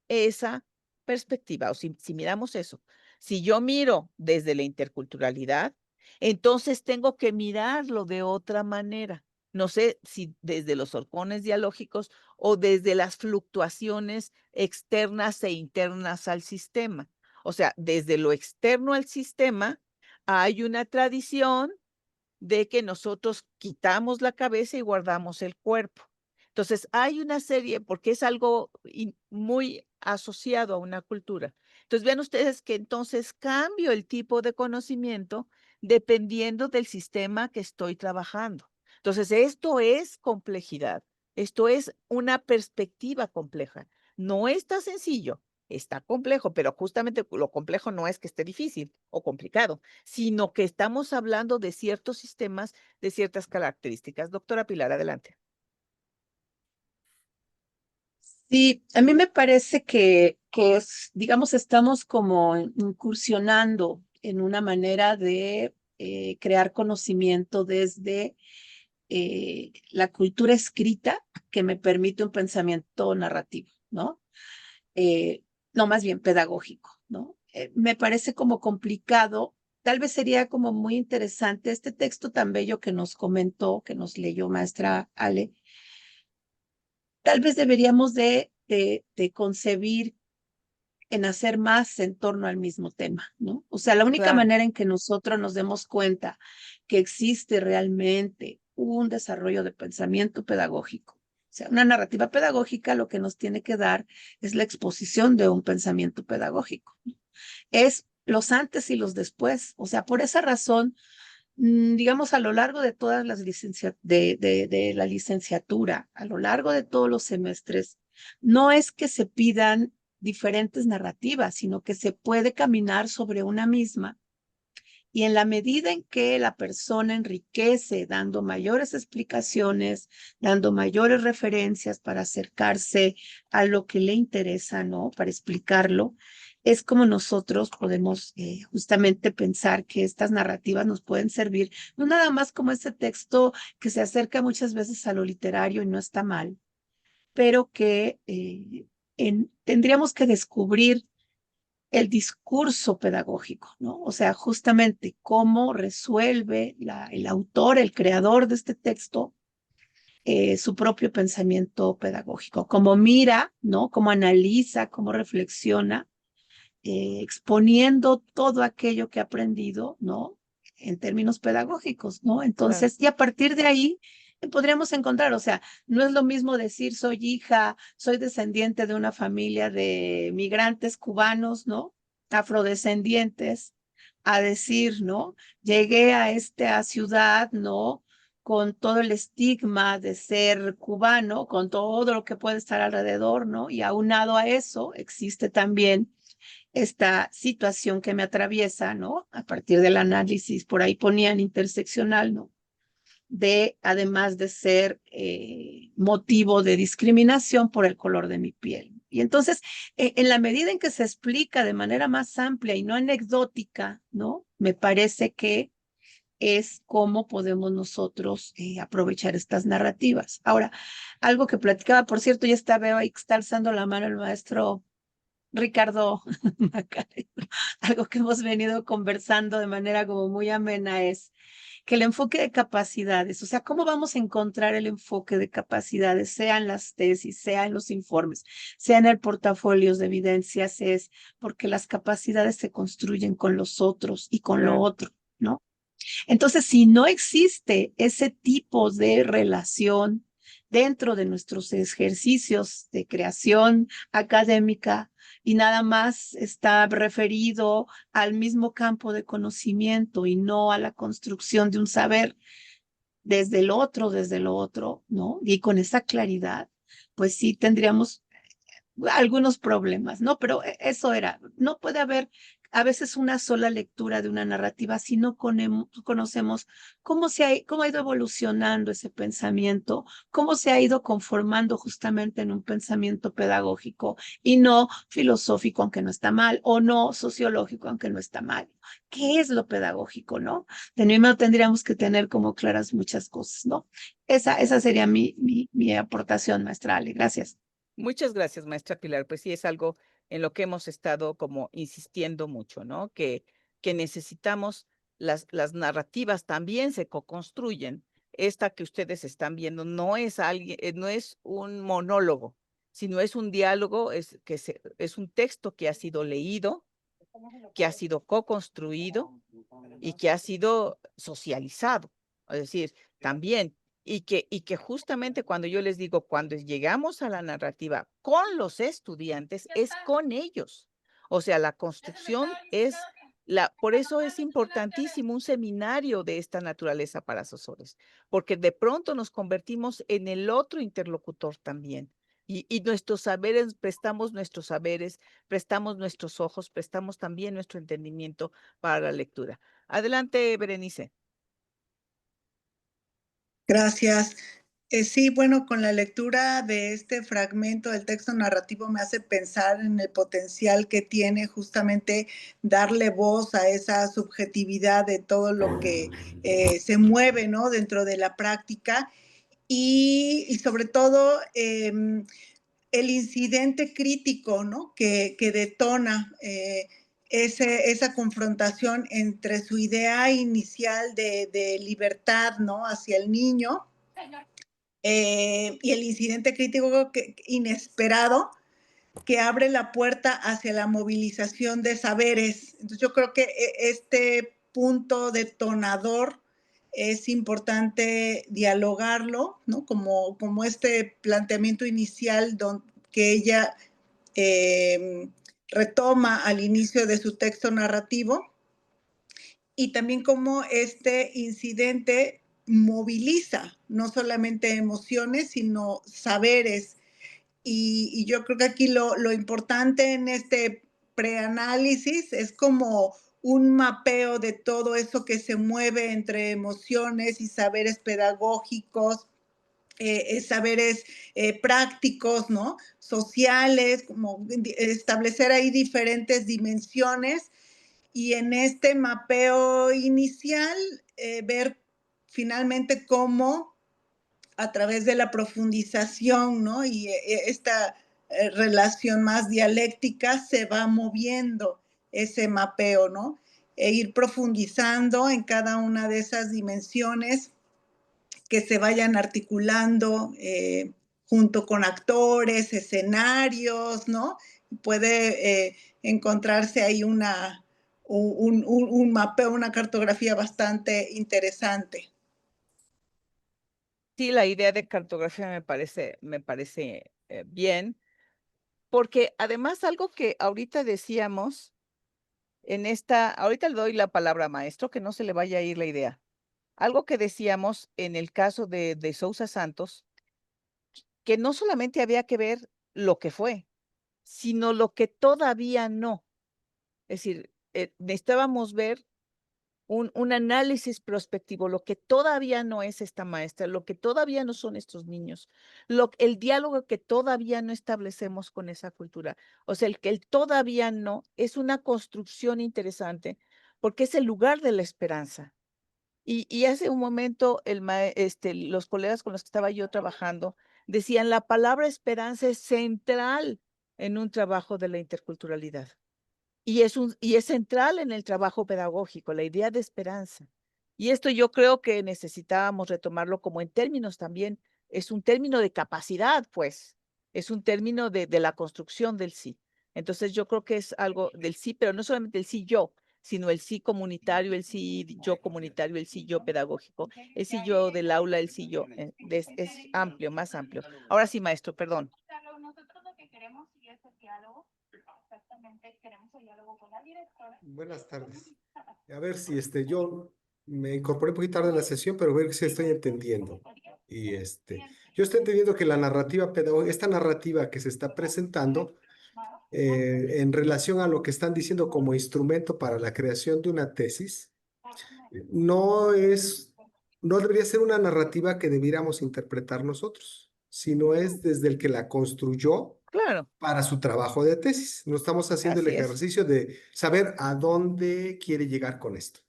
esa perspectiva, o si miramos eso. Si yo miro desde la interculturalidad, entonces tengo que mirarlo de otra manera. No sé si desde los horcones dialógicos o desde las fluctuaciones externas e internas al sistema. O sea, desde lo externo al sistema hay una tradición de que nosotros quitamos la cabeza y guardamos el cuerpo. Entonces, hay una serie, porque es algo muy asociado a una cultura. Entonces, vean ustedes que entonces cambio el tipo de conocimiento dependiendo del sistema que estoy trabajando. Entonces, esto es complejidad. Esto es una perspectiva compleja. No está sencillo, está complejo, pero justamente lo complejo no es que esté difícil o complicado, sino que estamos hablando de ciertos sistemas, de ciertas características. Doctora Pilar, adelante. Sí, a mí me parece que digamos, estamos como incursionando en una manera de crear conocimiento desde la cultura escrita que me permite un pensamiento narrativo, ¿no? No, más bien pedagógico, ¿no? Me parece como complicado. Tal vez sería como muy interesante este texto tan bello que nos comentó, que nos leyó maestra Ale, tal vez deberíamos de concebir en hacer más en torno al mismo tema, ¿no? O sea, la única Claro. manera en que nosotros nos demos cuenta que existe realmente un desarrollo de pensamiento pedagógico, o sea, una narrativa pedagógica lo que nos tiene que dar es la exposición de un pensamiento pedagógico, ¿no? Es los antes y los después, o sea, por esa razón, digamos, a lo largo de todas las de la licenciatura, a lo largo de todos los semestres, no es que se pidan diferentes narrativas, sino que se puede caminar sobre una misma. Y en la medida en que la persona enriquece, dando mayores explicaciones, dando mayores referencias para acercarse a lo que le interesa, ¿no? Para explicarlo, es como nosotros podemos justamente pensar que estas narrativas nos pueden servir, no nada más como ese texto que se acerca muchas veces a lo literario y no está mal, pero que tendríamos que descubrir el discurso pedagógico, ¿no? O sea, justamente cómo resuelve el autor, el creador de este texto, su propio pensamiento pedagógico, cómo mira, ¿no? Cómo analiza, cómo reflexiona, exponiendo todo aquello que ha aprendido, ¿no? En términos pedagógicos, ¿no? Entonces, y a partir de ahí podríamos encontrar, o sea, no es lo mismo decir soy descendiente de una familia de migrantes cubanos, ¿no? Afrodescendientes, a decir, ¿no? Llegué a esta ciudad, ¿no? Con todo el estigma de ser cubano, con todo lo que puede estar alrededor, ¿no? Y aunado a eso, existe también esta situación que me atraviesa, ¿no? A partir del análisis, por ahí ponían interseccional, ¿no? Además de ser motivo de discriminación por el color de mi piel. Y entonces, en la medida en que se explica de manera más amplia y no anecdótica, ¿no? Me parece que es cómo podemos nosotros aprovechar estas narrativas. Ahora, algo que platicaba, por cierto, ya veo ahí que está alzando la mano el maestro Ricardo Macario, algo que hemos venido conversando de manera como muy amena es que el enfoque de capacidades, o sea, ¿cómo vamos a encontrar el enfoque de capacidades, sea en las tesis, sea en los informes, sea en el portafolio de evidencias? Es porque las capacidades se construyen con los otros y con lo otro, ¿no? Entonces, si no existe ese tipo de relación dentro de nuestros ejercicios de creación académica y nada más está referido al mismo campo de conocimiento y no a la construcción de un saber desde lo otro, ¿no? Y con esa claridad, pues sí tendríamos algunos problemas, ¿no? Pero eso era, no puede haber a veces una sola lectura de una narrativa si no conocemos cómo ha ido evolucionando ese pensamiento, cómo se ha ido conformando justamente en un pensamiento pedagógico y no filosófico, aunque no está mal, o no sociológico, aunque no está mal. ¿Qué es lo pedagógico, no? De nuevo tendríamos que tener como claras muchas cosas, ¿no? Esa sería mi aportación, maestra Ale. Gracias. Muchas gracias, maestra Pilar. Pues sí, es algo en lo que hemos estado como insistiendo mucho, ¿no? Que necesitamos las narrativas también se co-construyen. Esta que ustedes están viendo no es no es un monólogo, sino es un diálogo, es un texto que ha sido leído, que ha sido co-construido y que ha sido socializado. Es decir, también y que justamente cuando yo les digo, cuando llegamos a la narrativa con los estudiantes, es con ellos. O sea, la construcción es, por eso es importantísimo un seminario de esta naturaleza para asesores, porque de pronto nos convertimos en el otro interlocutor también. Y nuestros saberes, prestamos nuestros saberes, prestamos nuestros ojos, prestamos también nuestro entendimiento para la lectura. Adelante, Berenice. Gracias. Sí, bueno, con la lectura de este fragmento del texto narrativo me hace pensar en el potencial que tiene justamente darle voz a esa subjetividad de todo lo que se mueve, ¿no? Dentro de la práctica y sobre todo el incidente crítico, ¿no? Que detona esa confrontación entre su idea inicial de libertad, ¿no? Hacia el niño y el incidente crítico inesperado que abre la puerta hacia la movilización de saberes. Entonces yo creo que este punto detonador es importante dialogarlo, ¿no? Como este planteamiento inicial que ella retoma al inicio de su texto narrativo, y también cómo este incidente moviliza no solamente emociones, sino saberes. Y yo creo que aquí lo importante en este preanálisis es como un mapeo de todo eso que se mueve entre emociones y saberes pedagógicos, saberes prácticos, ¿no? Sociales, como establecer ahí diferentes dimensiones y en este mapeo inicial ver finalmente cómo a través de la profundización, ¿no? Y esta relación más dialéctica se va moviendo ese mapeo, ¿no? E ir profundizando en cada una de esas dimensiones que se vayan articulando junto con actores, escenarios, ¿no? Puede encontrarse ahí un mapeo, una cartografía bastante interesante. Sí, la idea de cartografía me parece bien, porque además algo que ahorita decíamos ahorita le doy la palabra a maestro, que no se le vaya a ir la idea. Algo que decíamos en el caso de Sousa Santos, que no solamente había que ver lo que fue, sino lo que todavía no. Es decir, necesitábamos ver un análisis prospectivo, lo que todavía no es esta maestra, lo que todavía no son estos niños, el diálogo que todavía no establecemos con esa cultura. O sea, el todavía no es una construcción interesante porque es el lugar de la esperanza. Y hace un momento los colegas con los que estaba yo trabajando decían, la palabra esperanza es central en un trabajo de la interculturalidad. Y es central en el trabajo pedagógico, la idea de esperanza. Y esto yo creo que necesitábamos retomarlo como en términos también, es un término de capacidad, pues, es un término de la construcción del sí. Entonces yo creo que es algo del sí, pero no solamente el sí yo, sino el sí comunitario, el sí yo comunitario, el sí yo pedagógico, el sí yo del aula, el sí yo, es amplio, más amplio. Ahora sí, maestro, perdón. Nosotros lo que queremos sí es el diálogo. Exactamente, queremos el diálogo con la directora. Buenas tardes. A ver si yo me incorporé un poquito tarde en la sesión, pero a ver si estoy entendiendo. Y yo estoy entendiendo que la narrativa pedagógica, esta narrativa que se está presentando en relación a lo que están diciendo como instrumento para la creación de una tesis, no debería ser una narrativa que debiéramos interpretar nosotros, sino es desde el que la construyó. Claro. Para su trabajo de tesis. No estamos haciendo el ejercicio de saber a dónde quiere llegar con esto.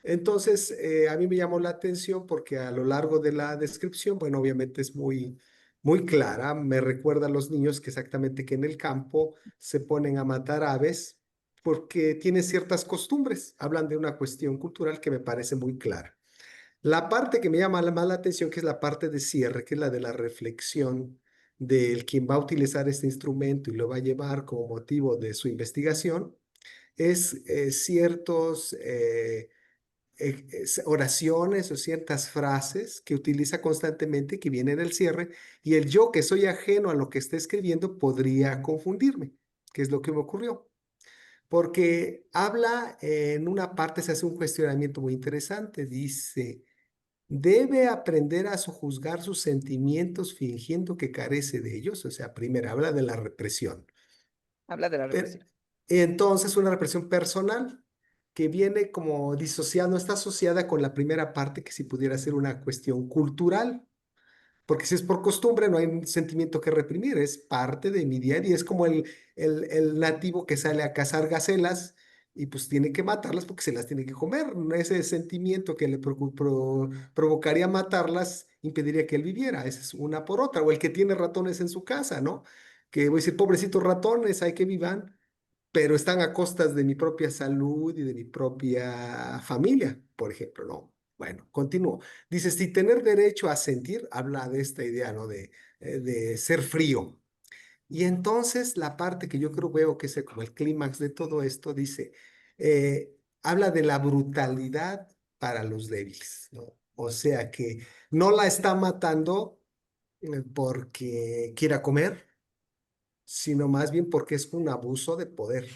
Entonces, a mí me llamó la atención porque a lo largo de la descripción, bueno, obviamente es muy, muy clara. Me recuerda a los niños que exactamente que en el campo se ponen a matar aves porque tienen ciertas costumbres. Hablan de una cuestión cultural que me parece muy clara. La parte que me llama más la atención, que es la parte de cierre, que es la de la reflexión del quien va a utilizar este instrumento y lo va a llevar como motivo de su investigación, es ciertos oraciones o ciertas frases que utiliza constantemente que vienen en el cierre y el yo que soy ajeno a lo que está escribiendo podría confundirme, que es lo que me ocurrió. Porque habla en una parte, se hace un cuestionamiento muy interesante, dice... Debe aprender a sojuzgar sus sentimientos fingiendo que carece de ellos. O sea, primero habla de la represión. Habla de la represión. Entonces, una represión personal que viene como disociada, está asociada con la primera parte que si pudiera ser una cuestión cultural. Porque si es por costumbre, no hay un sentimiento que reprimir, es parte de mi día a día. Es como el nativo que sale a cazar gacelas y pues tiene que matarlas porque se las tiene que comer. Ese sentimiento que le provocaría matarlas impediría que él viviera. Esa es una por otra. O el que tiene ratones en su casa, ¿no? Que voy a decir, pobrecitos ratones, hay que vivan, pero están a costas de mi propia salud y de mi propia familia, por ejemplo, ¿no? Bueno, continúo. Dice, si tener derecho a sentir, habla de esta idea, ¿no? De ser frío. Y entonces la parte que yo creo veo que es como el clímax de todo esto, dice, habla de la brutalidad para los débiles, ¿no? O sea que no la está matando porque quiera comer, sino más bien porque es un abuso de poder.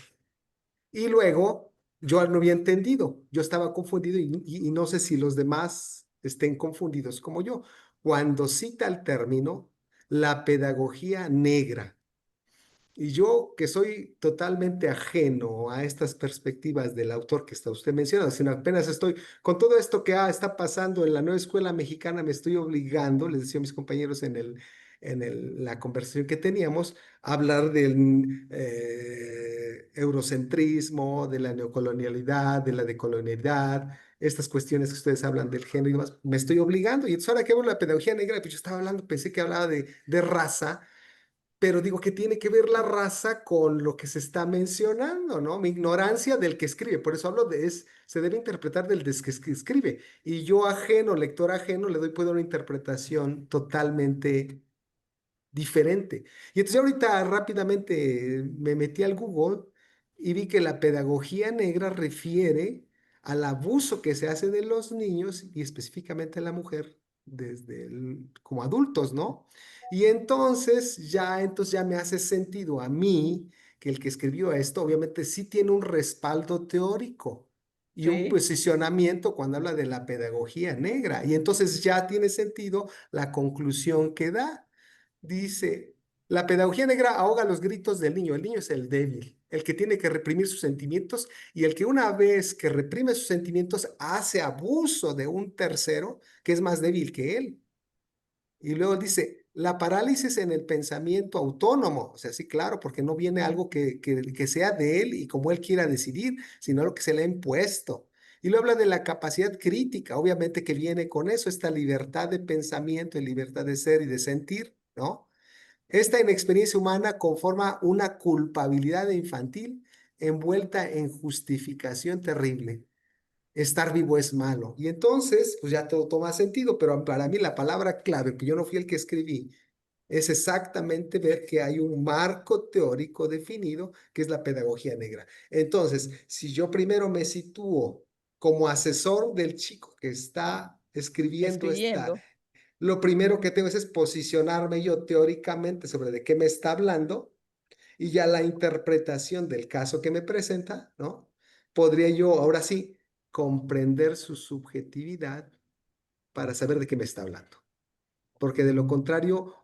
Y luego yo no había entendido, yo estaba confundido y no sé si los demás estén confundidos como yo. Cuando cita el término, la pedagogía negra. Y yo, que soy totalmente ajeno a estas perspectivas del autor que está usted mencionando, sino apenas estoy, con todo esto que está pasando en la nueva escuela mexicana, me estoy obligando, les decía a mis compañeros la conversación que teníamos, a hablar del eurocentrismo, de la neocolonialidad, de la decolonialidad, estas cuestiones que ustedes hablan del género y demás, me estoy obligando. Y entonces ahora que hablo de la pedagogía negra, pues yo estaba hablando, pensé que hablaba de raza, pero digo que tiene que ver la raza con lo que se está mencionando, ¿no? Mi ignorancia del que escribe, por eso hablo se debe interpretar del que escribe, y yo ajeno, lector ajeno, le doy puedo una interpretación totalmente diferente. Y entonces ahorita rápidamente me metí al Google y vi que la pedagogía negra refiere al abuso que se hace de los niños y específicamente a la mujer como adultos, ¿no? Y entonces ya me hace sentido a mí que el que escribió esto obviamente sí tiene un respaldo teórico y un Sí. posicionamiento cuando habla de la pedagogía negra. Y entonces ya tiene sentido la conclusión que da. Dice, la pedagogía negra ahoga los gritos del niño. El niño es el débil, el que tiene que reprimir sus sentimientos y el que una vez que reprime sus sentimientos hace abuso de un tercero que es más débil que él. Y luego dice, la parálisis en el pensamiento autónomo, o sea, sí, claro, porque no viene algo que sea de él y como él quiera decidir, sino lo que se le ha impuesto. Y luego habla de la capacidad crítica, obviamente que viene con eso, esta libertad de pensamiento y libertad de ser y de sentir, ¿no? Esta inexperiencia humana conforma una culpabilidad infantil envuelta en justificación terrible. Estar vivo es malo. Y entonces, pues ya todo toma sentido, pero para mí la palabra clave, que yo no fui el que escribí, es exactamente ver que hay un marco teórico definido que es la pedagogía negra. Entonces, si yo primero me sitúo como asesor del chico que está escribiendo lo primero que tengo es posicionarme yo teóricamente sobre de qué me está hablando y ya la interpretación del caso que me presenta, ¿no? Podría yo ahora sí comprender su subjetividad para saber de qué me está hablando. Porque de lo contrario,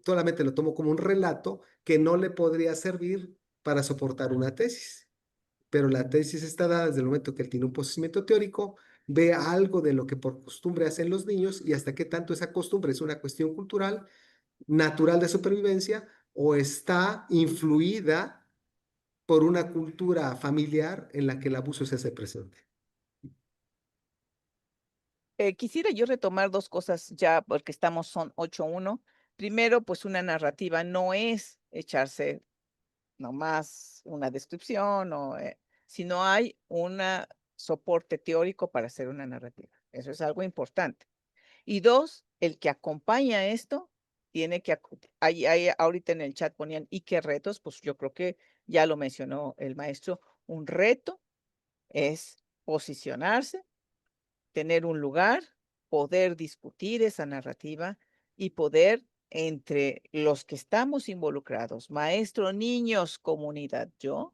solamente lo tomo como un relato que no le podría servir para soportar una tesis. Pero la tesis está dada desde el momento que él tiene un posicionamiento teórico, ve algo de lo que por costumbre hacen los niños y hasta qué tanto esa costumbre es una cuestión cultural, natural de supervivencia o está influida por una cultura familiar en la que el abuso se hace presente. Quisiera yo retomar dos cosas ya, porque son 8:1. Primero, pues una narrativa no es echarse nomás una descripción, sino hay un soporte teórico para hacer una narrativa. Eso es algo importante. Y dos, el que acompaña esto tiene que, ahorita en el chat ponían, ¿y qué retos? Pues yo creo que ya lo mencionó el maestro. Un reto es posicionarse, tener un lugar, poder discutir esa narrativa y poder, entre los que estamos involucrados, maestro, niños, comunidad, yo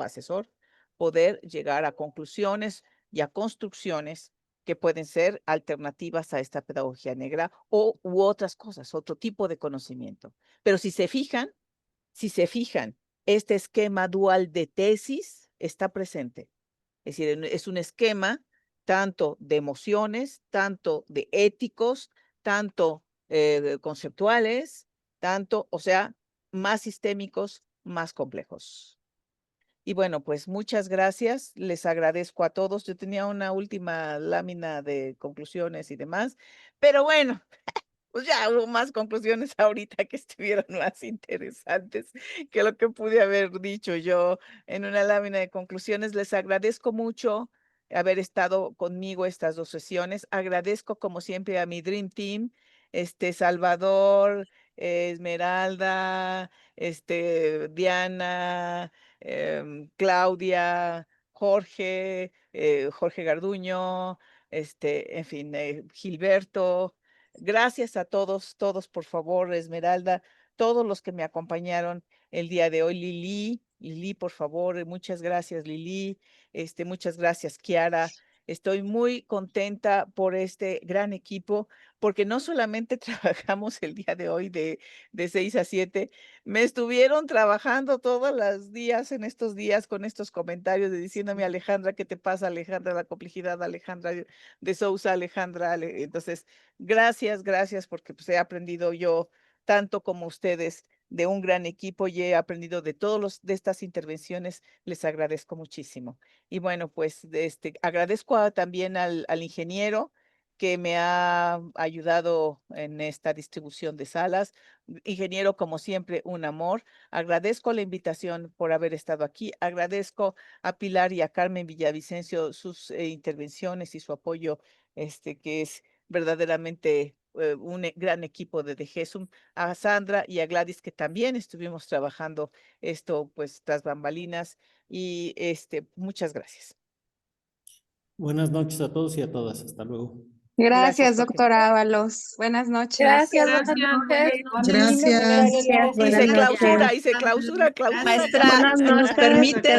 asesor, poder llegar a conclusiones y a construcciones que pueden ser alternativas a esta pedagogía negra u otras cosas, otro tipo de conocimiento. Pero si se fijan, este esquema dual de tesis está presente. Es decir, es un esquema tanto de emociones, tanto de éticos, tanto conceptuales, o sea, más sistémicos, más complejos. Y bueno, pues muchas gracias. Les agradezco a todos. Yo tenía una última lámina de conclusiones y demás, pero bueno, pues ya hubo más conclusiones ahorita que estuvieron más interesantes que lo que pude haber dicho yo en una lámina de conclusiones. Les agradezco mucho haber estado conmigo estas 2 sesiones. Agradezco como siempre a mi Dream Team, Salvador, Esmeralda, Diana, Claudia, Jorge, Jorge Garduño, en fin, Gilberto. Gracias a todos, por favor, Esmeralda, todos los que me acompañaron el día de hoy. Lili, por favor, muchas gracias, Lili. Muchas gracias, Kiara. Estoy muy contenta por este gran equipo, porque no solamente trabajamos el día de hoy de 6 a 7, me estuvieron trabajando todos los días en estos días con estos comentarios diciéndome, Alejandra, ¿qué te pasa, Alejandra? La complejidad, Alejandra de Sousa, Alejandra. Entonces, gracias, porque pues he aprendido yo tanto como ustedes de un gran equipo y he aprendido de de estas intervenciones. Les agradezco muchísimo. Y bueno, pues agradezco también al ingeniero que me ha ayudado en esta distribución de salas. Ingeniero, como siempre, un amor. Agradezco la invitación por haber estado aquí. Agradezco a Pilar y a Carmen Villavicencio sus intervenciones y su apoyo, que es verdaderamente un gran equipo de GESUM, a Sandra y a Gladys, que también estuvimos trabajando esto pues tras bambalinas, y muchas gracias. Buenas noches a todos y a todas. Hasta luego. Gracias, Jorge. doctora Ábalos. Buenas noches. Gracias, buenas noches. Y se clausura. Maestra, nos permite.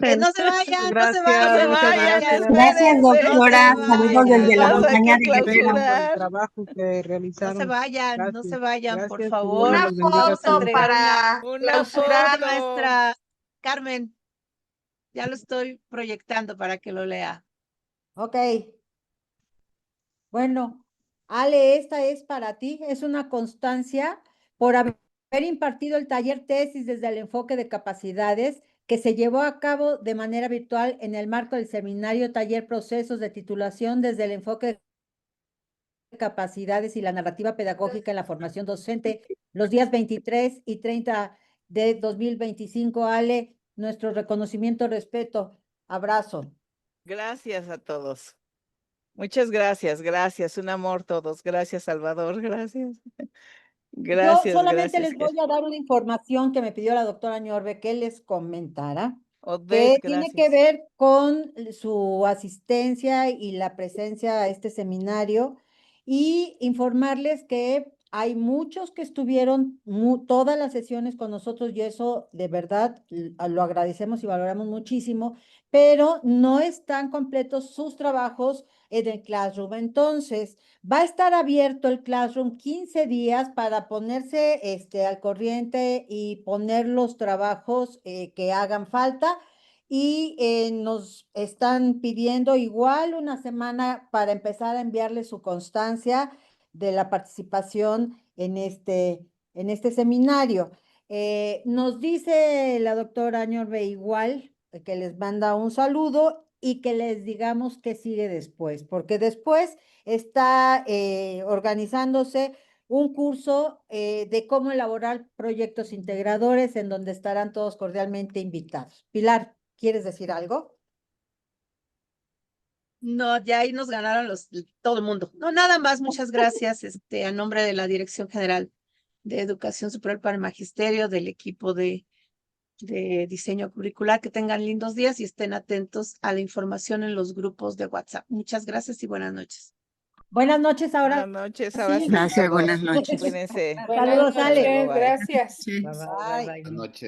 Que no se vayan, no se vayan. Gracias, doctora. Saludos desde la montaña de Guerrero. trabajo que realizaron. No se vayan, no se vayan, por favor. Una foto para clausurar, maestra Carmen. Ya lo estoy proyectando para que lo lea. Ok. Bueno, Ale, esta es para ti, es una constancia por haber impartido el taller tesis desde el enfoque de capacidades que se llevó a cabo de manera virtual en el marco del seminario taller procesos de titulación desde el enfoque de capacidades y la narrativa pedagógica en la formación docente los días 23 y 30 de 2025. Ale, nuestro reconocimiento, respeto, abrazo. Gracias a todos. Muchas gracias, un amor todos. Gracias, Salvador, gracias. Yo solamente les voy a dar una información que me pidió la doctora Ñorbe que les comentara, que tiene que ver con su asistencia y la presencia a este seminario, y informarles que hay muchos que estuvieron todas las sesiones con nosotros, y eso de verdad lo agradecemos y valoramos muchísimo, pero no están completos sus trabajos en el Classroom. Entonces, va a estar abierto el Classroom 15 días para ponerse al corriente y poner los trabajos que hagan falta. Y nos están pidiendo igual una semana para empezar a enviarles su constancia de la participación en este seminario. Nos dice la doctora Ñorbe igual que les manda un saludo y que les digamos qué sigue después, porque después está organizándose un curso de cómo elaborar proyectos integradores en donde estarán todos cordialmente invitados. Pilar, ¿quieres decir algo? No, ya ahí nos ganaron todo el mundo. No, nada más, muchas gracias, a nombre de la Dirección General de Educación Superior para el Magisterio, del equipo de diseño curricular, que tengan lindos días y estén atentos a la información en los grupos de WhatsApp. Muchas gracias y buenas noches. Buenas noches ahora. Buenas noches, ahora sí. Gracias, buenas noches. Cuídense. Saludos, Ale. Gracias. Bye. Buenas noches.